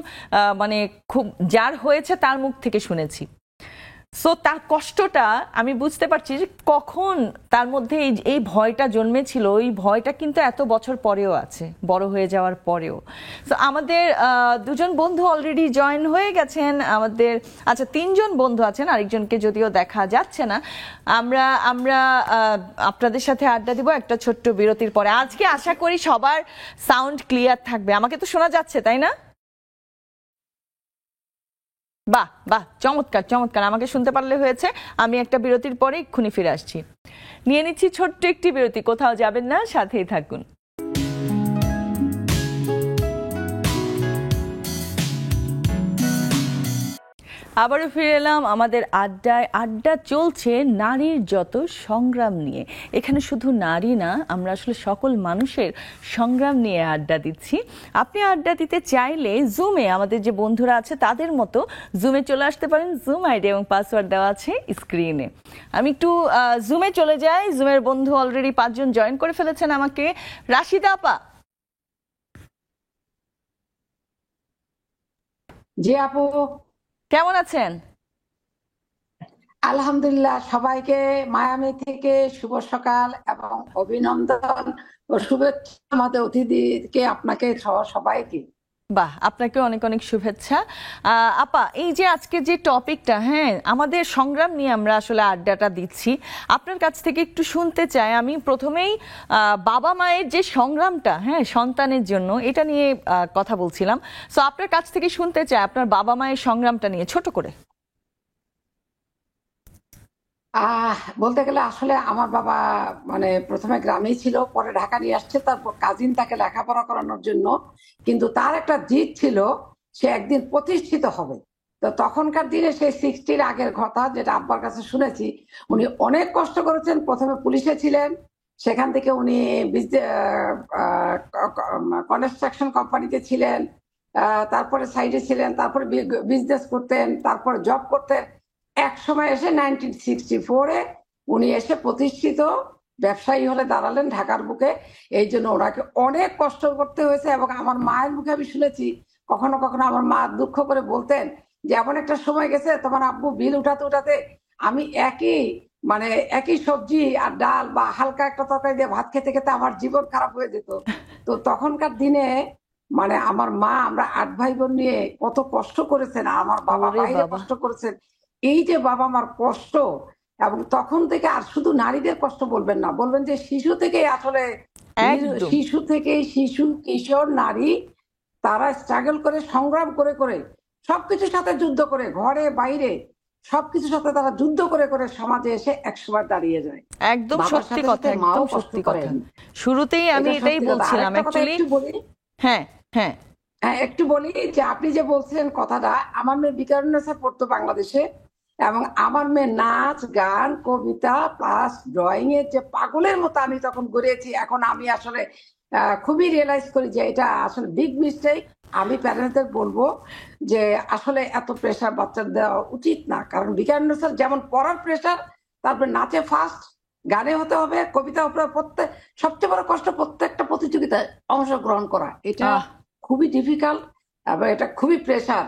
মানে খুব যার হয়েছে তার মুখ থেকে শুনেছি। সো তার কষ্টটা আমি বুঝতে পারছি যে কখন তার মধ্যে এই ভয়টা জন্মেছিল, এই ভয়টা কিন্তু এত বছর পরেও আছে, বড় হয়ে যাওয়ার পরেও। সো আমাদের দুজন বন্ধু অলরেডি জয়েন হয়ে গেছেন আমাদের, আচ্ছা 3 জন বন্ধু আছেন, আরেকজনকে যদিও দেখা যাচ্ছে না। আমরা আপনাদের সাথে আড্ডা দিব একটা ছোট্ট বিরতির পরে। আজকে আশা করি সবার সাউন্ড ক্লিয়ার থাকবে, আমাকে তো শোনা যাচ্ছে তাই না? বাহ বাহ, চমৎকার চমৎকার, আমাকে শুনতে পারলে হয়েছে। আমি একটা বিরতির পরে এক্ষুনি ফিরে আসছি, নিয়ে নিচ্ছি ছোট্ট একটি বিরতি, কোথাও যাবেন না, সাথেই থাকুন। আবারও ফিরে এলাম আমাদের আড্ডায়। আড্ডা চলছে নারীর যত সংগ্রাম নিয়ে। এখানে শুধু নারী না, আমরা আসলে সকল মানুষের সংগ্রাম নিয়ে আড্ডা দিচ্ছি। আপনি আড্ডা দিতে চাইলে জুমে আমাদের যে বন্ধুরা আছে তাদের মতো জুমে চলে আসতে পারেন। জুম আইডি এবং পাসওয়ার্ড দেওয়া আছে স্ক্রিনে। আমি একটু জুমে চলে যাই। জুমের বন্ধু অলরেডি 5 জন জয়েন করে ফেলেছেন আমাকে। রাশিদা আপা। জি আপু, কেমন আছেন? আলহামদুলিল্লাহ। সবাইকে মায়ামি থেকে শুভ সকাল এবং অভিনন্দন ও শুভেচ্ছা আমাদের অতিথিকে, আপনাকে সবাইকে। বাহ, আপনাকে অনেক অনেক শুভেচ্ছা। আপা, এই যে আজকে যে টপিকটা, হ্যাঁ আমাদের সংগ্রাম নিয়ে আমরা আসলে আড্ডাটা দিচ্ছি, আপনার কাছ থেকে একটু শুনতে চাই। আমি প্রথমেই বাবা মায়ের যে সংগ্রামটা, হ্যাঁ সন্তানের জন্য, এটা নিয়ে কথা বলছিলাম। সো আপনার কাছ থেকে শুনতে চাই আপনার বাবা মায়ের সংগ্রামটা নিয়ে ছোট করে। বলতে গেলে আসলে আমার বাবা মানে প্রথমে গ্রামেই ছিল, পরে ঢাকা নিয়ে আসছে, তারপর কাজিন তাকে লেখাপড়া করানোর জন্য। কিন্তু তার একটা জিদ ছিল, সে একদিন প্রতিষ্ঠিত হবে। তো তখনকার দিনে সেই 60-র আগের কথা, যেটা আব্বার কাছে শুনেছি, উনি অনেক কষ্ট করেছেন। প্রথমে পুলিশে ছিলেন, সেখান থেকে উনি কনস্ট্রাকশন কোম্পানিতে ছিলেন, তারপরে সাইডে ছিলেন, তারপরে বিজনেস করতেন, তারপরে জব করতেন। এক সময় এসে 1964-এ উনি এসে প্রতিষ্ঠিত ব্যবসায়ী হলে দাঁড়ালেন ঢাকার বুকে। এই জন্য ওনাকে অনেক কষ্ট করতে হয়েছে। এবং আমার মায়ের মুখে আমি শুনেছি, কখনো কখনো আমার মা দুঃখ করে বলতেন যে এমন একটা সময় গেছে তোমার আব্বু বিল উঠাতে উঠাতে আমি একই সবজি আর ডাল বা হালকা একটা তরকারি দিয়ে ভাত খেতে খেতে আমার জীবন খারাপ হয়ে যেত। তো তখনকার দিনে মানে আমার মা, আমরা 8 ভাই বোন নিয়ে কত কষ্ট করেছেন, আমার বাবা বাইরে কষ্ট করেছেন। এই যে বাবা মার কষ্ট, এবং তখন থেকে আর শুধু নারীদের কষ্ট বলবেন না, বলবেন যে শিশু থেকে, আসলে শিশু থেকে শিশু কিশোর নারী, তারা স্ট্রাগল করে, সংগ্রাম করে করে, সবকিছুর সাথে যুদ্ধ করে, ঘরে বাইরে সবকিছুর সাথে তারা যুদ্ধ করে করে সমাজে এসে একসময় দাঁড়িয়ে যায়। একদম সত্যি কথা, একদম সত্যি কথা। শুরুতেই আমি এটাই বলছিলাম অ্যাকচুয়ালি। হ্যাঁ হ্যাঁ হ্যাঁ, একটু বলি যে আপনি যে বলছিলেন কথাটা, আমার মেয়ে বিকারুন্নেসা পড়তো বাংলাদেশে, এবং আমার মেয়ে নাচ গান কবিতা প্লাস ড্রয়িং এর যে পাগলের মতো আমি তখন গড়িয়েছি। এখন আমি আসলে খুবই রিয়েলাইজ করি যে এটা আসলে বিগ মিস্টেক। আমি প্যারেন্টদের বলবো যে আসলে এত প্রেশার বাচ্চাদের দেওয়া উচিত না, কারণ বিজ্ঞান স্যার যেমন পড়ার প্রেশার, তারপরে নাচে ফার্স্ট, গানে হতে হবে, কবিতা উপরে পড়তে, সবচেয়ে বড় কষ্ট প্রত্যেকটা প্রতিযোগিতায় অংশগ্রহণ করা, এটা খুবই ডিফিকাল্ট এবং এটা খুবই প্রেশার।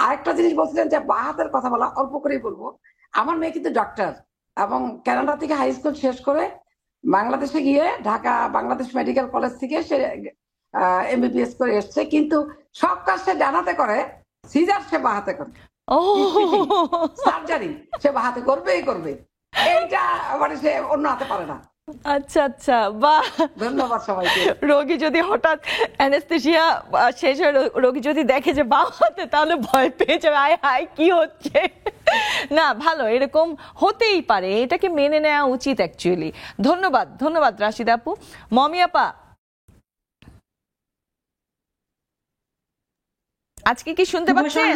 আরেকটা জিনিস বলছিলেন যে বাঁ হাতের কথা বলা, অল্প করেই বলবো। আমার মেয়ে কিন্তু ডক্টর এবং কানাডা থেকে হাই স্কুল শেষ করে বাংলাদেশে গিয়ে ঢাকা বাংলাদেশ মেডিকেল কলেজ থেকে সে এমবিবিএস করে এসছে, কিন্তু সব কাজ সে ডান হাতে করে, সিজার সে বাঁ হাতে করে, ও সার্জারি সে বাঁ হাতে করবেই করবে, এইটা মানে সে অন্য হাতে পারে না। আচ্ছা আচ্ছা, বাহ। ধন্যবাদ সবাইকে। রোগী যদি হঠাৎ অ্যানেস্থেসিয়া শেষ হয়ে রোগী যদি দেখে যে বাম হাতে, তাহলে ভয় পেয়ে যাবে, আয় হায় কি হচ্ছে। না, ভালো, এরকম হতেই পারে, এটাকে মেনে নেওয়া উচিত অ্যাকচুয়ালি। ধন্যবাদ, ধন্যবাদ রাশিদা আপু। মমি আপা, আজকে কি শুনতে পাচ্ছেন?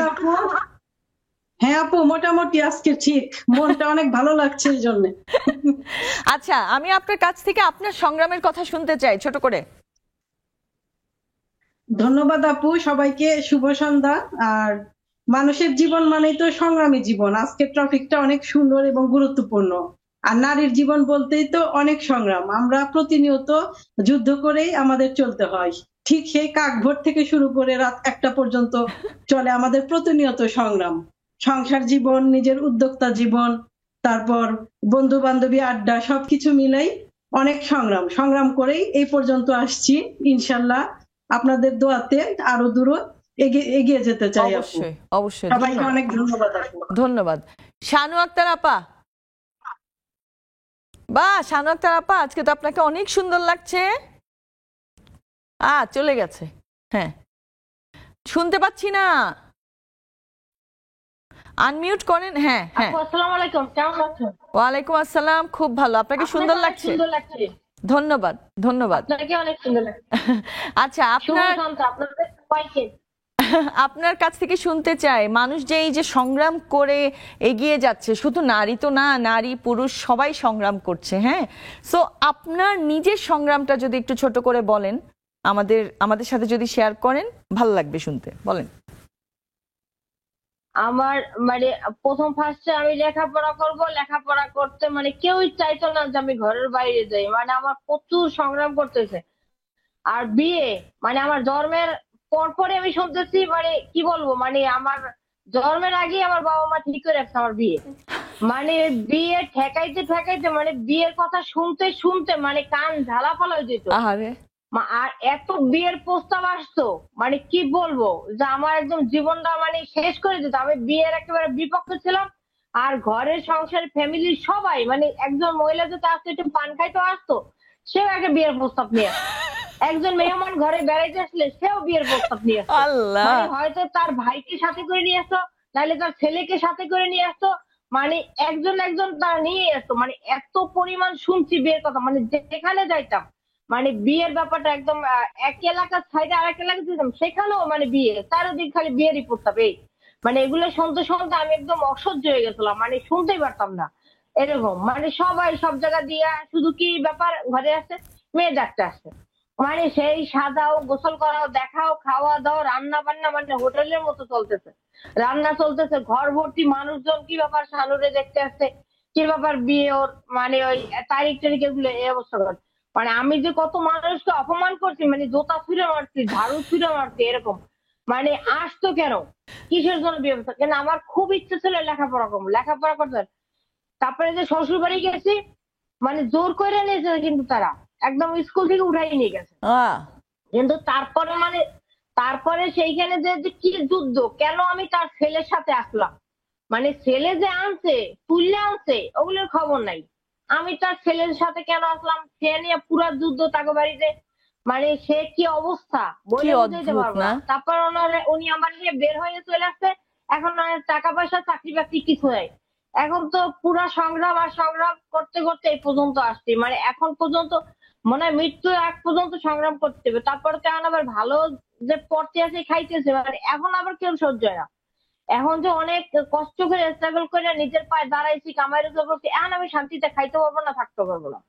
হ্যাঁ আপু, মোটামুটি আজকে ঠিক, মনটা অনেক ভালো লাগছে এই জন্য। আচ্ছা, আমি আপনার কাছ থেকে আপনার সংগ্রামের কথা শুনতে চাই ছোট করে। ধন্যবাদ আপু, সবাইকে শুভ সন্ধ্যা। আর মানুষের জীবন মানেই তো সংগ্রামী জীবন। আজকের টপিকটা অনেক সুন্দর এবং গুরুত্বপূর্ণ। আর নারীর জীবন বলতেই তো অনেক সংগ্রাম, আমরা প্রতিনিয়ত যুদ্ধ করেই আমাদের চলতে হয়। ঠিক সেই কাকভোর থেকে শুরু করে রাত 1টা পর্যন্ত চলে আমাদের প্রতিনিয়ত সংগ্রাম। সংসার জীবন, নিজের উদ্যোক্তা জীবন, তারপর বন্ধু বান্ধবী আড্ডা, সবকিছু মিলাই অনেক সংগ্রাম করেই এই পর্যন্ত আসছি। ইনশাল্লাহ আপনাদের দোয়াতে আরো দূর এগিয়ে যেতে চাই আপু। অবশ্যই অবশ্যই, সবাইকে অনেক ধন্যবাদ আপু। ধন্যবাদ। শানু আক্তার আপা, বাহ, শানু আক্তার আপা, আজকে তো আপনাকে অনেক সুন্দর লাগছে। চলে গেছে, হ্যাঁ শুনতে পাচ্ছি না, আনমিউট করেন। হ্যাঁ হ্যাঁ, আসসালামু আলাইকুম, কেমন আছেন? ওয়ালাইকুম আসসালাম, খুব ভালো, আপনাকে সুন্দর লাগছে। ধন্যবাদ ধন্যবাদ, আপনাকে অনেক সুন্দর লাগছে। আচ্ছা, আপনাদের সবাইকে আপনার কাছ থেকে শুনতে চাই, মানুষ যে এই যে সংগ্রাম করে এগিয়ে যাচ্ছে, শুধু নারী তো না, নারী পুরুষ সবাই সংগ্রাম করছে, হ্যাঁ। সো আপনার নিজের সংগ্রামটা যদি একটু ছোট করে বলেন, আমাদের সাথে যদি শেয়ার করেন, ভালো লাগবে শুনতে, বলেন। আমার মানে প্রথম ফার্স্টে আমি লেখাপড়া করব, লেখাপড়া করতে মানে কেউই চাইতো না যে আমি ঘরের বাইরে যাই, মানে আমার প্রচুর সংগ্রাম করতেছে। আর বিয়ে মানে আমার জন্মের পরপরই আমি শুনতেছি, মানে কি বলবো, মানে আমার জন্মের আগেই আমার বাবা মা ঠিক করে রাখছে আমার বিয়ে। মানে বিয়ে ঠেকাইতে ঠেকাইতে মানে বিয়ের কথা শুনতে শুনতে মানে কান ঝালাপালা হয়ে যেত। আহারে, আর এত বিয়ের প্রস্তাব আসতো, মানে কি বলবো, যে আমার একদম জীবনটা মানে শেষ করে দিত। আমি বিয়ের একেবারে বিপক্ষে ছিলাম। আর ঘরের সংসার ফ্যামিলির সবাই, মানে একজন মহিলা যদি আসতো একটু পান খাইতো আসতো, সেও একটা বিয়ের প্রস্তাব নিয়ে আসতো। একজন মেহমান ঘরে বেড়াইতে আসলে সেও বিয়ের প্রস্তাব নিয়ে আসতো। আল্লাহ, মানে হয়তো তার ভাইকে সাথে করে নিয়ে আসতো, নাহলে তার ছেলেকে সাথে করে নিয়ে আসতো, মানে একজন একজন তারা নিয়ে আসতো। মানে এত পরিমাণ শুনছি বিয়ের কথা, মানে যেখানে যাইতাম মানে বিয়ের ব্যাপারটা একদম এক এলাকার সাইডে আরেক এলাকায় যেতাম, সেখানেও মানে বিয়ে, চারিদিক খালি বিয়েরই প্রস্তাব। এই মানে এগুলো শুনতে শুনতে আমি একদম অসহ্য হয়ে গেছিলাম, মানে শুনতেই পারতাম না। এরকম মানে সবাই সব জায়গা দিয়ে শুধু কি ব্যাপার, ঘরে আসছে মেয়ে ডাকতে আসছে, মানে সেই সাজাও, গোসল করাও, দেখাও, খাওয়া দাওয়া, রান্না বান্না, মানে হোটেলের মতো চলতেছে, রান্না চলতেছে, ঘর ভর্তি মানুষজন, কি ব্যাপার শানুরে দেখতে আসছে, কি ব্যাপার বিয়ে ওর, মানে ওই তারিখ টারিখ এগুলো এই অবস্থা করে। মানে আমি যে কত মানুষকে অপমান করছি, মানে জোতা ছুঁড়ে মারছি, ঝাড়ু ছুঁড়ে মারছি, এরকম। মানে আসতো কেন, কিসের জন্য বিয়ে করতো, কিন্তু আমার খুব ইচ্ছে ছিল লেখাপড়া করবো, লেখাপড়া করতে। তারপরে যে শ্বশুর বাড়ি গেছি, মানে জোর করে নিয়েছে, কিন্তু তারা একদম স্কুল থেকে উঠাই নিয়ে গেছে। কিন্তু তারপরে সেইখানে যে কি যুদ্ধ, কেন আমি তার ছেলের সাথে আসলাম, মানে ছেলে যে আনছে তুললে আনছে ওগুলোর খবর নাই, আমি তার ছেলের সাথে কেন আসলাম, সে নিয়ে পুরা যুদ্ধ তাকে বাড়িতে, মানে সে কি অবস্থা বলে বুঝাইতে পারবো না। তারপর উনি আমার নিয়ে বের হয়ে চলে আসছে। এখন টাকা পয়সা চাকরি বাকরি কিছু নাই, এখন তো পুরা সংগ্রাম আর সংগ্রাম করতে করতে এই পর্যন্ত আসছি, মানে এখন পর্যন্ত মনে হয় মৃত্যু এক পর্যন্ত সংগ্রাম করতে হবে। তারপরে কেন আবার ভালো যে পড়তে আছে খাইতেছে, মানে এখন আবার কেউ সহ্য হয় না। এখন যে অনেক কষ্ট করে স্ট্রাগল করে নিজের পায়ে দাঁড়াইছি, কামাই রোজগার করছি, এখন আমি শান্তিতে খাইতে পারবো না, থাকতে পারবো না,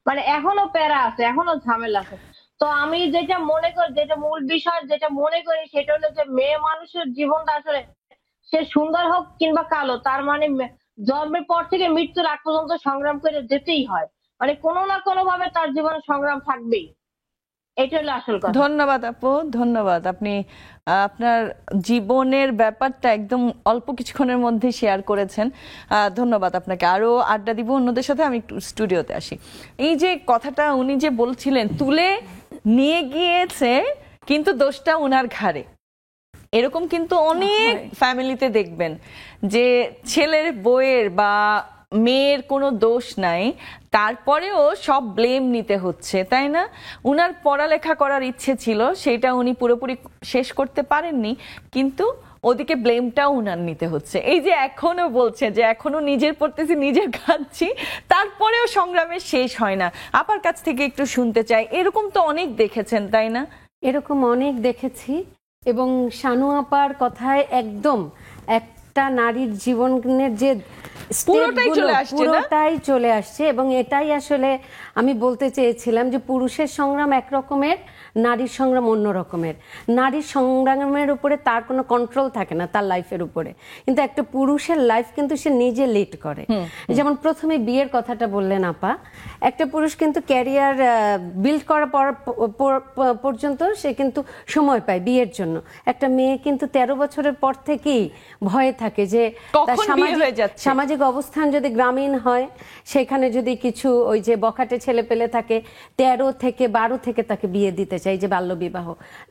মানে এখনো প্যারা আছে, এখনো ঝামেলা আছে। তো আমি যেটা মনে করি, যেটা মূল বিষয় যেটা মনে করি সেটা হলো যে মেয়ে মানুষের জীবনটা আসলে সে সুন্দর হোক কিংবা কালো, তার মানে জন্মের পর থেকে মৃত্যুর আগ পর্যন্ত সংগ্রাম করে যেতেই হয়, মানে কোনো না কোনো ভাবে তার জীবনে সংগ্রাম থাকবেই। এটা হলো আসল কথা। ধন্যবাদ আপু, ধন্যবাদ। আপনি আপনার জীবনের ব্যাপারটা একদম অল্প কিছুক্ষণের মধ্যে শেয়ার করেছেন। ধন্যবাদ আপনাকে। আরো আড্ডা দিব অন্যদের সাথে, আমি একটু স্টুডিওতে আসি। এই যে কথাটা উনি যে বলছিলেন, তুলে নিয়ে গিয়েছে কিন্তু দোষটা ওনার ঘাড়ে, এরকম কিন্তু অনেক ফ্যামিলিতে দেখবেন যে ছেলের বউয়ের বা মেয়ের কোনো দোষ নাই, তারপরেও সব ব্লেম নিতে হচ্ছে, তাই না? উনার পড়ালেখা করার ইচ্ছে ছিল, সেটা উনি পুরোপুরি শেষ করতে পারেননি, কিন্তু ওদিকে ব্লেমটাও উনার নিতে হচ্ছে। এই যে এখনো বলছে যে এখনো নিজের পড়তেছি, নিজের খাচ্ছি, তারপরেও সংগ্রামের শেষ হয় না। আপার কাছ থেকে একটু শুনতে চাই, এরকম তো অনেক দেখেছেন, তাই না? এরকম অনেক দেখেছি, এবং শানু আপার কথায় একদম একটা নারীর জীবনের যে পুরোটাই চলে আসছে। এবং এটাই আসলে আমি বলতে চেয়েছিলাম যে পুরুষের সংগ্রাম একরকমের, নারীর সংগ্রাম অন্য রকমের। নারীর সংগ্রামের উপরে তার কোনো কন্ট্রোল থাকে না তার লাইফের উপরে, কিন্তু একটা পুরুষের লাইফ কিন্তু সে নিজে লিড করে। যেমন প্রথমে বিয়ের কথাটা বললেন আপা, একটা পুরুষ কিন্তু ক্যারিয়ার বিল্ড করার পর্যন্ত সে কিন্তু সময় পায় বিয়ের জন্য। একটা মেয়ে কিন্তু 13 বছরের পর থেকেই ভয়ে থাকে যে সামাজিক অবস্থান যদি গ্রামীণ হয়, সেখানে যদি কিছু ওই যে বখাটে ছেলে পেলে থাকে, 13 থেকে 12 থেকে তাকে বিয়ে দিতে চাই, যে বাল্য বিবাহ।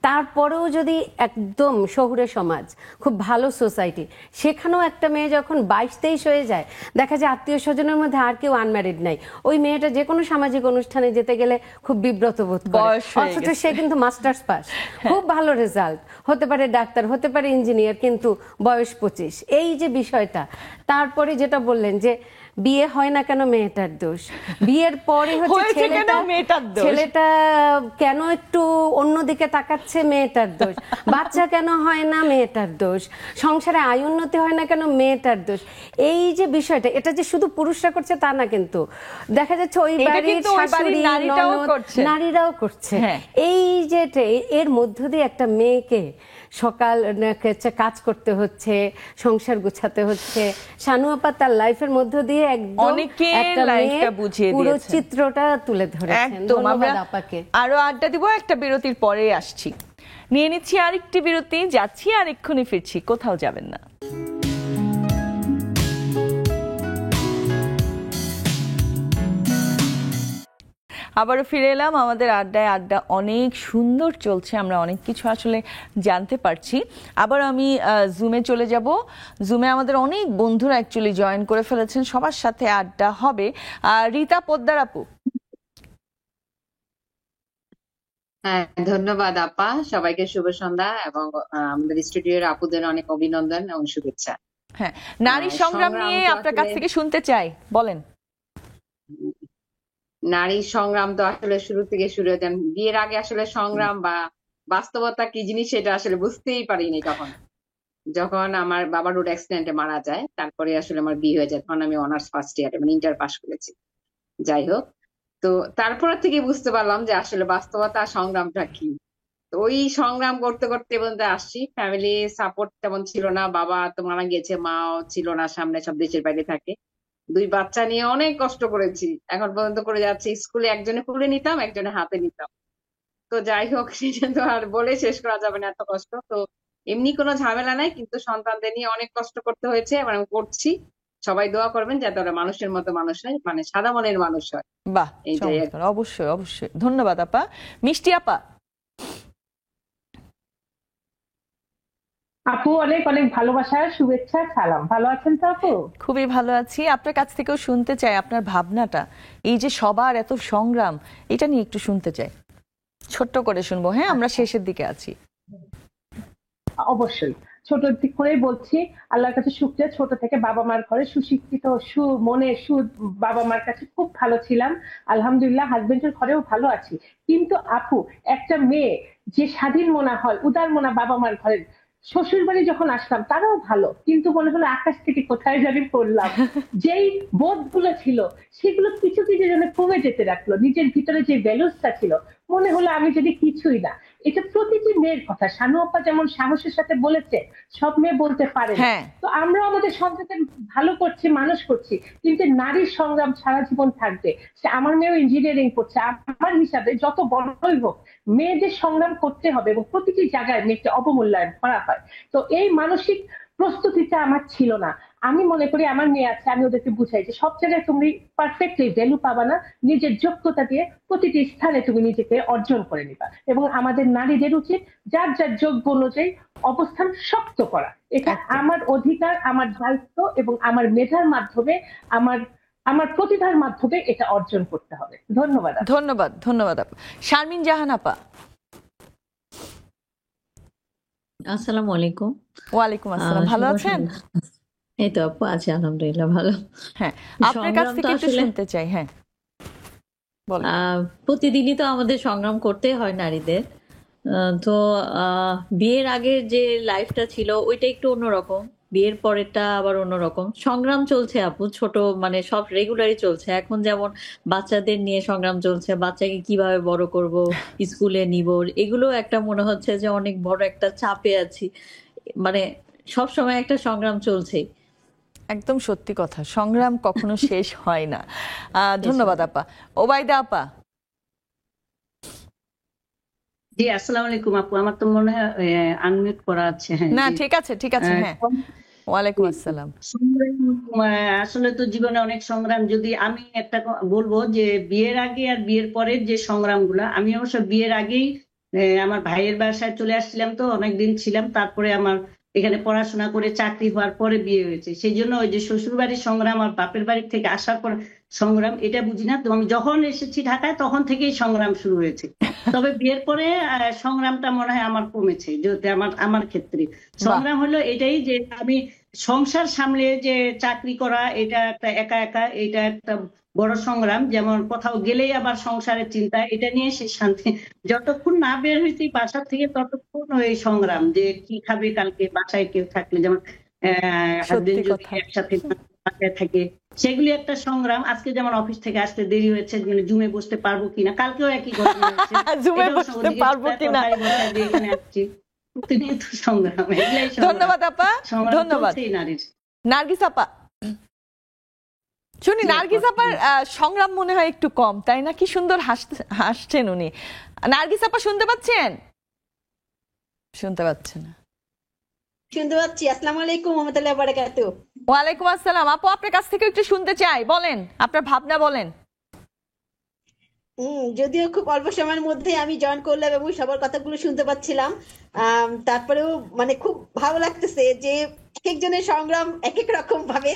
তারপরেও যদি একদম শহুরে সমাজ, খুব ভালো সোসাইটি, সেখানেও একটা মেয়ে যখন 22-23 হয়ে যায়, দেখা যায় আত্মীয় স্বজনের মধ্যে আর কেউ আনম্যারিড নাই, ওই মেয়েটা যে কোনো সামাজিক অনুষ্ঠানে যেতে গেলে খুব বিব্রত বোধ করে, অথচ সে কিন্তু মাস্টার্স পাস, খুব ভালো রেজাল্ট, হতে পারে ডাক্তার, হতে পারে ইঞ্জিনিয়ার, কিন্তু বয়স 25। এই যে বিষয়টা, তারপরে যেটা বললেন যে বিয়ে হয় না কেন মেয়েটার দোষ, বিয়ের পরে হচ্ছে ছেলেটা কেন একটু অন্যদিকে তাকাচ্ছে মেয়েটার দোষ, বাচ্চা কেন হয় না মেয়েটার দোষ, সংসারে আয় উন্নতি হয় না কেন মেয়েটার দোষ। এই যে বিষয়টা, এটা যে শুধু পুরুষরা করছে তা না, কিন্তু দেখা যাচ্ছে ওই বাড়ির শাশুড়ি নারীরাও করছে। এই যে এর মধ্য দিয়ে একটা মেয়েকে সকাল কাজ করতে হচ্ছে, সংসার গুছাতে হচ্ছে। শানু আপা তার লাইফের মধ্য দিয়ে একদম একটা মেয়ের পুরো চিত্রটা তুলে ধরেছেন। ধন্যবাদ আপাকে। আরো আড্ডা দিব, একটা বিরতির পরে আসছি, নিয়ে নিচ্ছি আরেকটি বিরতি, যাচ্ছি আর এক্ষুনি ফিরছি, কোথাও যাবেন না। আবারও ফিরে এলাম আমাদের আড্ডায়। আড্ডা অনেক সুন্দর চলছে, আমরা অনেক কিছু আসলে জানতে পারছি। আবার আমি জুমে চলে যাব। জুমে আমাদের অনেক বন্ধুরা অ্যাকচুয়ালি জয়েন করে ফেলেছেন, সবার সাথে আড্ডা হবে। রীতা পোদ্দার আপু। হ্যাঁ, ধন্যবাদ আপা, সবাইকে শুভ সন্ধ্যা, এবং আমাদের স্টুডিওর আপুদের অনেক অভিনন্দন এবং শুভেচ্ছা। হ্যাঁ, নারী সংগ্রাম নিয়ে আপনার কাছ থেকে শুনতে চাই, বলেন। নারী সংগ্রাম তো আসলে শুরু থেকে শুরু হতেন, বিয়ের আগে আসলে সংগ্রাম বা বাস্তবতা কি জিনিস সেটা আসলে বুঝতেই পারিনি তখন। যখন আমার বাবা রোড অ্যাক্সিডেন্টে মারা যায়, তারপরে আসলে আমার বিয়ে হয়ে যায়, তখন আমি অনার্স ফার্স্ট ইয়ারে মানে ইন্টার পাস করেছি। যাই হোক, তো তারপর থেকে বুঝতে পারলাম যে আসলে বাস্তবতা সংগ্রামটা কি। তো ওই সংগ্রাম করতে করতে পর্যন্ত আসছি। ফ্যামিলি সাপোর্ট তেমন ছিল না, বাবা তো মারা গেছে, মাও ছিল না, সামনে সব দেশের বাইরে থাকে। 2 বাচ্চা নিয়ে অনেক কষ্ট করেছি, এখন পর্যন্ত করে যাচ্ছি। স্কুলে একজনে কুলে নিতাম, একজনে হাতে নিতাম। তো যাই হোক, সেটা তো আর বলে শেষ করা যাবে না, এত কষ্ট। তো এমনি কোনো ঝামেলা নাই, কিন্তু সন্তানদের নিয়ে অনেক কষ্ট করতে হয়েছে এবং আমি করছি। সবাই দোয়া করবেন যাতে ওরা মানুষের মতো মানুষ হয়, মানে সাদা মনের মানুষ হয়। বাহ, অবশ্যই অবশ্যই। ধন্যবাদ আপা। মিষ্টি আপা। আপু অনেক অনেক ভালোবাসার শুভেচ্ছা, সালাম। ভালো আছেন তো আপু? খুবই ভালো আছি। আপনার কাছ থেকেও শুনতে চাই আপনার ভাবনাটা, এই যে সবার এত সংগ্রাম, এটা নিয়ে একটু শুনতে চাই, ছোট্ট করে শুনবো। হ্যাঁ, আমরা শেষের দিকে আছি। অবশ্যই ছোট দিক করেই বলছি। আল্লাহর কাছে শুকরিয়া, ছোট থেকে বাবা মার ঘরে সুশিক্ষিত, মনে বাবা মার কাছে খুব ভালো ছিলাম। আলহামদুলিল্লাহ হাজবেন্ডের ঘরেও ভালো আছি। কিন্তু আপু, একটা মেয়ে যে স্বাধীন মনা হয়, উদার মনা বাবা মার ঘরে শ্বশুর বাড়ি যখন আসলাম তারাও ভালো, কিন্তু মনে হলো আকাশ থেকে কোথায় জানি পড়লাম। যেই বোধগুলো ছিল সেগুলো কিছু কিছু যেন কমে যেতে রাখলো। নিজের ভিতরে যে ভ্যালুসটা ছিল মনে হলো আমি যদি কিছুই না। এটা প্রতিটি মেয়ের কথা, শানু আপা যেমন সাহসের সাথে বলেছে সব মেয়ে বলতে পারে না। তো আমরা আমাদের সন্তানকে ভালো করছি, মানুষ করছি, কিন্তু নারীর সংগ্রাম সারা জীবন থাকবে। সে আমার মেয়েও ইঞ্জিনিয়ারিং করছে, আমার হিসাবে যত বড়ই হোক মেয়েদের সংগ্রাম করতে হবে এবং প্রতিটি জায়গায় মেয়েকে অবমূল্যায়ন করা হয়। তো এই মানসিক প্রস্তুতিটা আমার ছিল না। আমি মনে করি আমার মেয়ে আছে, আমি ওদেরকে বুঝাই যে সব জায়গায় তুমি পারফেক্টলি ভ্যালু পাবা না, নিজের যোগ্যতা দিয়ে প্রতিটি স্থানে তুমি নিজেকে অর্জন করে নিবা। এবং আমাদের নারীদের উচিত যার যার যোগ্য অনুযায়ী অবস্থান শক্ত করা। এটা আমার অধিকার, আমার দায়িত্ব এবং আমার মেধার মাধ্যমে, আমার প্রতিভার মাধ্যমে এটা অর্জন করতে হবে। ধন্যবাদ। ধন্যবাদ, ধন্যবাদ আপা। শারমিন জাহান আপা। আসসালামু আলাইকুম। ওয়ালাইকুম আসসালাম, ভালো আছেন? এই তো আপু আছি, আলহামদুলিল্লাহ ভালো। হ্যাঁ, আপনার কাছ থেকে একটু শুনতে চাই। হ্যাঁ, বলেন। প্রতিদিনই তো আমাদের সংগ্রাম করতে হয় নারীদের। তো বিয়ের আগের যে লাইফটা ছিল ওইটা একটু অন্যরকম, বিয়ের পরেরটা আবার অন্যরকম। সংগ্রাম চলছে আপু, ছোট মানে সব রেগুলারই চলছে। এখন যেমন বাচ্চাদের নিয়ে সংগ্রাম চলছে, বাচ্চাকে কিভাবে বড় করব, স্কুলে নিব, এগুলো একটা মনে হচ্ছে যে অনেক বড় একটা চাপে আছি। মানে সব সময় একটা সংগ্রাম চলছে। একদম সত্যি কথা, সংগ্রাম কখনো শেষ হয় না। ধন্যবাদ আপা। ওবায়দা আপা। জি, আসসালামু আলাইকুম আপু। আমার তো মনে হয় আনমিউট করা আছে। হ্যাঁ, না ঠিক আছে, ঠিক আছে। হ্যাঁ, ওয়ালাইকুম আসসালাম। আসলে তো জীবনে অনেক সংগ্রাম। যদি আমি একটা বলবো যে বিয়ের আগে আর বিয়ের পরের যে সংগ্রামগুলো, আমি অবশ্য বিয়ের আগেই আমার ভাইয়ের বাসায় চলে আসছিলাম, তো অনেকদিন ছিলাম। তারপরে আমার এখানে পড়াশোনা করে চাকরি হওয়ার পরে বিয়ে হয়েছে। সেই জন্য ওই যে শ্বশুর বাড়ির সংগ্রাম আর বাপের বাড়ি থেকে আসার পর সংগ্রাম এটা বুঝি না। তো আমি যখন এসেছি ঢাকায় তখন থেকেই সংগ্রাম শুরু হয়েছে। তবে বিয়ের পরে সংগ্রামটা মনে হয় আমার কমেছে, যদি আমার ক্ষেত্রে সংগ্রাম হলো এটাই যে আমি সংসার সামলে যে চাকরি করা, এটা একটা একা একা, এটা একটা বড় সংগ্রাম। যেমন কোথাও গেলেই আবার সংসারের চিন্তা, এটা নিয়ে সে শান্তি, যতক্ষণ না বের হইতে বাসা থেকে ততক্ষণ ওই সংগ্রাম যে কি খাবে কালকে, বাসায় কেউ থাকলে যেমন হাজবেন্ড যদি একসাথে বাসায় থাকে সেগুলি একটা সংগ্রাম। আজকে যেমন অফিস থেকে আসতে দেরি হয়েছে, মানে জুমে বসতে পারবো কিনা, কালকেও একই ঘটনা হয়েছে, জুমে বসতে পারবো কিনা, এখানে আসছি, প্রতিনিয়ত সংগ্রাম। ধন্যবাদ আপা, ধন্যবাদ। নার্গিস আপা শুনি, নার্গিস আপার সংগ্রাম মনে হয় একটু কম, তাই না? কি সুন্দর হাসছেন উনি। নার্গিস আপা শুনতে পাচ্ছেন? শুনতে পাচ্ছেন না। শুনতে পাচ্ছি। আসসালামু আলাইকুম ওয়া রাহমাতুল্লাহি ওয়া বারাকাতুহু। ওয়ালাইকুম আসসালাম। আপু আপনার কাছ থেকে একটু শুনতে চাই, বলেন আপনার ভাবনা বলেন। যদিও খুব অল্প সময়ের মধ্যে আমি জয়েন করলাম এবং সবার কথাগুলো শুনতে পাচ্ছিলাম, তারপরেও মানে খুব ভালো লাগতেছে যে একজনের সংগ্রাম এক এক রকম ভাবে।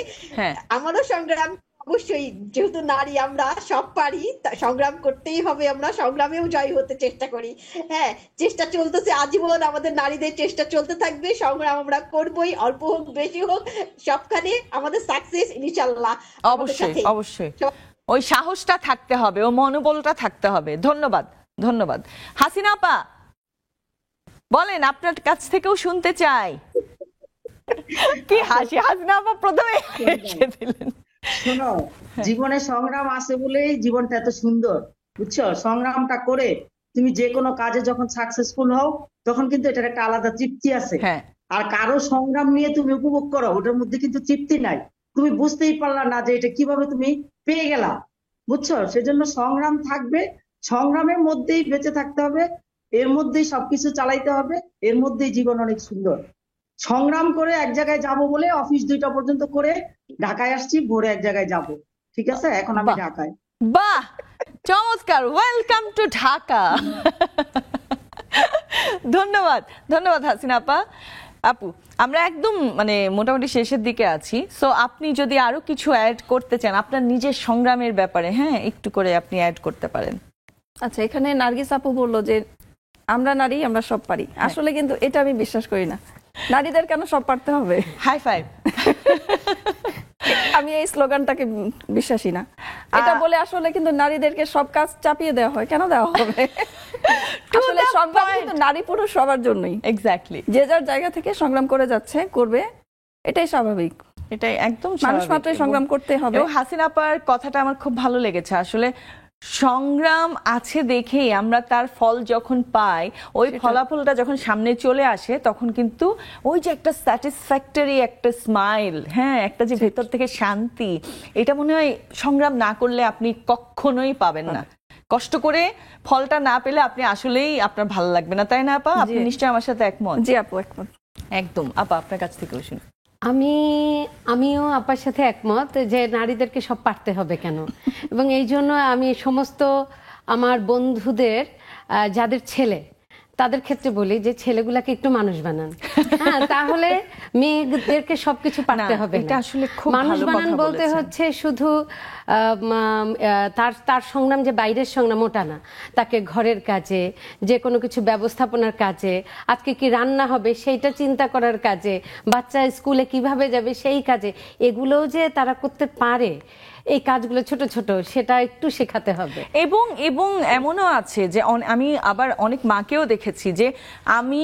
আমারও সংগ্রাম অবশ্যই, যেহেতু নারী আমরা সব পারি, সংগ্রাম করতেই হবে, আমরা সংগ্রামেও জয় হতে চেষ্টা করি। হ্যাঁ, চেষ্টা চলতেছে আজীবন, আমাদের নারীদের চেষ্টা চলতে থাকবে, সংগ্রাম আমরা করবোই, অল্প হোক বেশি হোক সবখানে আমাদের সাকসেস ইনশাআল্লাহ। অবশ্যই অবশ্যই ওই সাহসটা থাকতে হবে, ও মনোবলটা থাকতে হবে। ধন্যবাদ, ধন্যবাদ। হাসিনা আপা বলেন, আপনার কাছ থেকেও শুনতে চাই। কি হাসি, হাসিনা আপা প্রথমে দিলেন। শোনো, জীবনে সংগ্রাম আছে বলেই জীবনটা এত সুন্দর, বুঝছো? সংগ্রামটা করে তুমি যে কোনো কাজে যখন সাকসেসফুল হও তখন কিন্তু এটার একটা আলাদা তৃপ্তি আছে। আর কারো সংগ্রাম নিয়ে তুমি উপভোগ করো, ওটার মধ্যে কিন্তু তৃপ্তি নাই, তুমি বুঝতেই পারলা না যে এটা কিভাবে তুমি পেয়ে গেলা, বুঝছো? সেজন্য সংগ্রাম থাকবে, সংগ্রামের মধ্যেই বেঁচে থাকতে হবে, এর মধ্যেই সবকিছু চালাইতে হবে, এর মধ্যেই জীবন অনেক সুন্দর। সংগ্রাম করে এক জায়গায় যাব বলে অফিস 2টা পর্যন্ত করে ঢাকায় আসছি, ভোরে এক জায়গায় যাব। ঠিক আছে, এখন আমি ঢাকায়। বাহ, চমৎকার, ওয়েলকাম টু ঢাকা। ধন্যবাদ, ধন্যবাদ হাসিনা আপা। আপু আমরা একদম মানে মোটামুটি শেষের দিকে আছি, সো আপনি যদি আরো কিছু অ্যাড করতে চান আপনার নিজের সংগ্রামের ব্যাপারে, হ্যাঁ একটু করে আপনি অ্যাড করতে পারেন। আচ্ছা, এখানে নার্গিস আপু বললো যে আমরা নারী, আমরা সব পারি। আসলে কিন্তু এটা আমি বিশ্বাস করি না। নারীদের কেন সব পারতে হবে? High five. আমি এই স্লোগানটাকে বিশ্বাসী না। এটা বলে আসলে কিন্তু নারীদেরকে সব কাজ চাপিয়ে দেওয়া হয়, কেন দেওয়া হবে? আসলে সংগ্রাম কিন্তু নারী পুরুষ সবার জন্যই। এক্স্যাক্টলি, যে যার জায়গা থেকে সংগ্রাম করে যাচ্ছে, করবে, এটাই স্বাভাবিক, এটাই একদম মানুষ মাত্রই সংগ্রাম করতে হবে। হাসিনা আপার কথাটা আমার খুব ভালো লেগেছে। আসলে সংগ্রাম আছে দেখেই আমরা তার ফল যখন পাই, ওই ফলাফলটা যখন সামনে চলে আসে, তখন কিন্তু ওই যে একটা স্যাটিসফ্যাক্টরি একটা স্মাইল, হ্যাঁ, একটা যে ভেতর থেকে শান্তি, এটা মনে হয় সংগ্রাম না করলে আপনি কখনোই পাবেন না। কষ্ট করে ফলটা না পেলে আপনি আসলেই আপনার ভালো লাগবে না, তাই না আপা? আপনি নিশ্চয়ই আমার সাথে একমত? জি আপু, একমত। একদম। আপা, আপনার কাছ থেকেও শুনি। আমিও আপার সাথে একমত যে নারীদেরকে সব পারতে হবে কেন, এবং এই জন্য আমি সমস্ত আমার বন্ধুদের যাদের ছেলে, তাদের ক্ষেত্রে বলি যে ছেলেগুলাকে একটু মানুষ বানান, হ্যাঁ, তাহলে মেয়েদেরকে সবকিছু পারতে হবে না। মানুষ বানান বলতে হচ্ছে শুধু তার সংগ্রাম যে বাইরের সংগ্রাম ওটা না, তাকে ঘরের কাজে, যে কোনো কিছু ব্যবস্থাপনার কাজে, আজকে কি রান্না হবে সেইটা চিন্তা করার কাজে, বাচ্চা স্কুলে কিভাবে যাবে সেই কাজে, এগুলোও যে তারা করতে পারে, এই কাজগুলো ছোট ছোট, সেটা একটু শেখাতে হবে। এবং এমনও আছে যে আমি আবার অনেক মাকেও দেখেছি যে আমি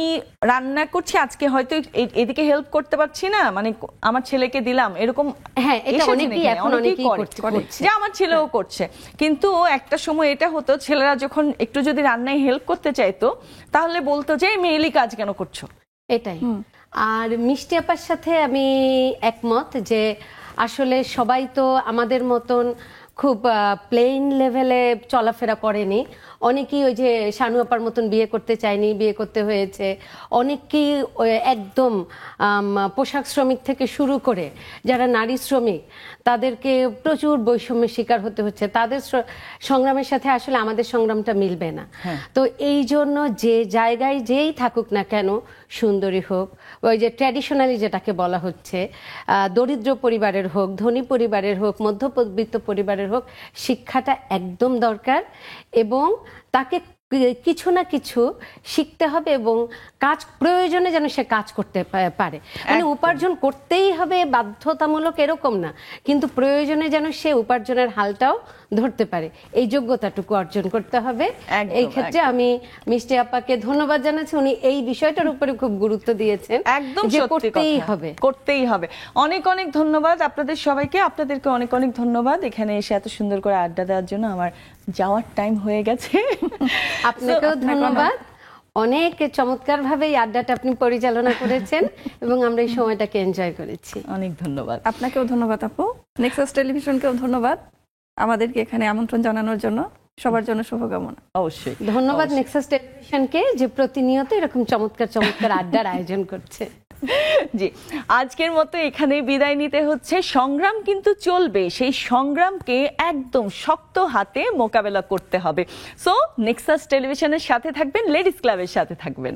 রান্না করছি, আজকে হয়তো এদিকে হেল্প করতে পারছি না, মানে আমার ছেলেকে দিলাম, এরকম। হ্যাঁ, এটা অনেকেই এখন অনেকেই করছে, যে আমার ছেলেও করছে। কিন্তু একটা সময় এটা হতো, ছেলেরা যখন একটু যদি রান্নায় হেল্প করতে চাইতো, তাহলে বলতো যে মেয়েলি কাজ কেন করছো, এটাই। আর মিষ্টি আপার সাথে আমি একমত যে আসলে সবাই তো আমাদের মতন খুব প্লেন লেভেলে চলাফেরা করেনি। অনেকেই ওই যে শানু আপার মতন বিয়ে করতে চায়নি, বিয়ে করতে হয়েছে। অনেকেই একদম পোশাক শ্রমিক থেকে শুরু করে যারা নারী শ্রমিক, তাদেরকে প্রচুর বৈষম্যের শিকার হতে হচ্ছে। তাদের সংগ্রামের সাথে আসলে আমাদের সংগ্রামটা মিলবে না। তো এই জন্য যে জায়গায় যেই থাকুক না কেন, সুন্দরী হোক, ওই যে ট্র্যাডিশনালি যেটাকে বলা হচ্ছে, দরিদ্র পরিবারের হোক, ধনী পরিবারের হোক, মধ্যবিত্ত পরিবারের হোক, শিক্ষাটা একদম দরকার, এবং তাকে কিছু না কিছু শিখতে হবে, এবং কাজ প্রয়োজনে যেন সে কাজ করতে পারে। মানে উপার্জন করতেই হবে বাধ্যতামূলক এরকম না, কিন্তু প্রয়োজনে যেন সে উপার্জনের হালটাও ধরতে পারে, এই যোগ্যতাটুকু অর্জন করতে হবে। এই ক্ষেত্রে আমি মিষ্টি আপাকে ধন্যবাদ জানাচ্ছি, উনি এই বিষয়টার উপরে খুব গুরুত্ব দিয়েছেন। একদম করতেই হবে। অনেক অনেক ধন্যবাদ আপনাদের সবাইকে, আপনাদেরকে অনেক অনেক ধন্যবাদ এখানে এসে এত সুন্দর করে আড্ডা দেওয়ার জন্য। আমার যাওয়ার টাইম হয়ে গেছে। আপনাকেও ধন্যবাদ, অনেক চমৎকার ভাবে এই আড্ডাটা আপনি পরিচালনা করেছেন এবং আমরা এই সময়টাকে এনজয় করেছি। অনেক ধন্যবাদ। আপনাকেও ধন্যবাদ আপু, নেক্সাস টেলিভিশনকেও ধন্যবাদ আমাদেরকে এখানে আমন্ত্রণ জানানোর জন্য। সবার জন্য শুভকামনা। অবশ্যই ধন্যবাদ নেক্সাস টেলিভিশনকে যে প্রতিনিয়ত এরকম চমৎকার চমৎকার আড্ডার আয়োজন করছে। জি, আজকের মতো এখানে বিদায় নিতে হচ্ছে। সংগ্রাম কিন্তু চলবে, সেই সংগ্রামকে একদম শক্ত হাতে মোকাবেলা করতে হবে। সো নেক্সাস টেলিভিশনের সাথে থাকবেন, লেডিস ক্লাবের সাথে থাকবেন।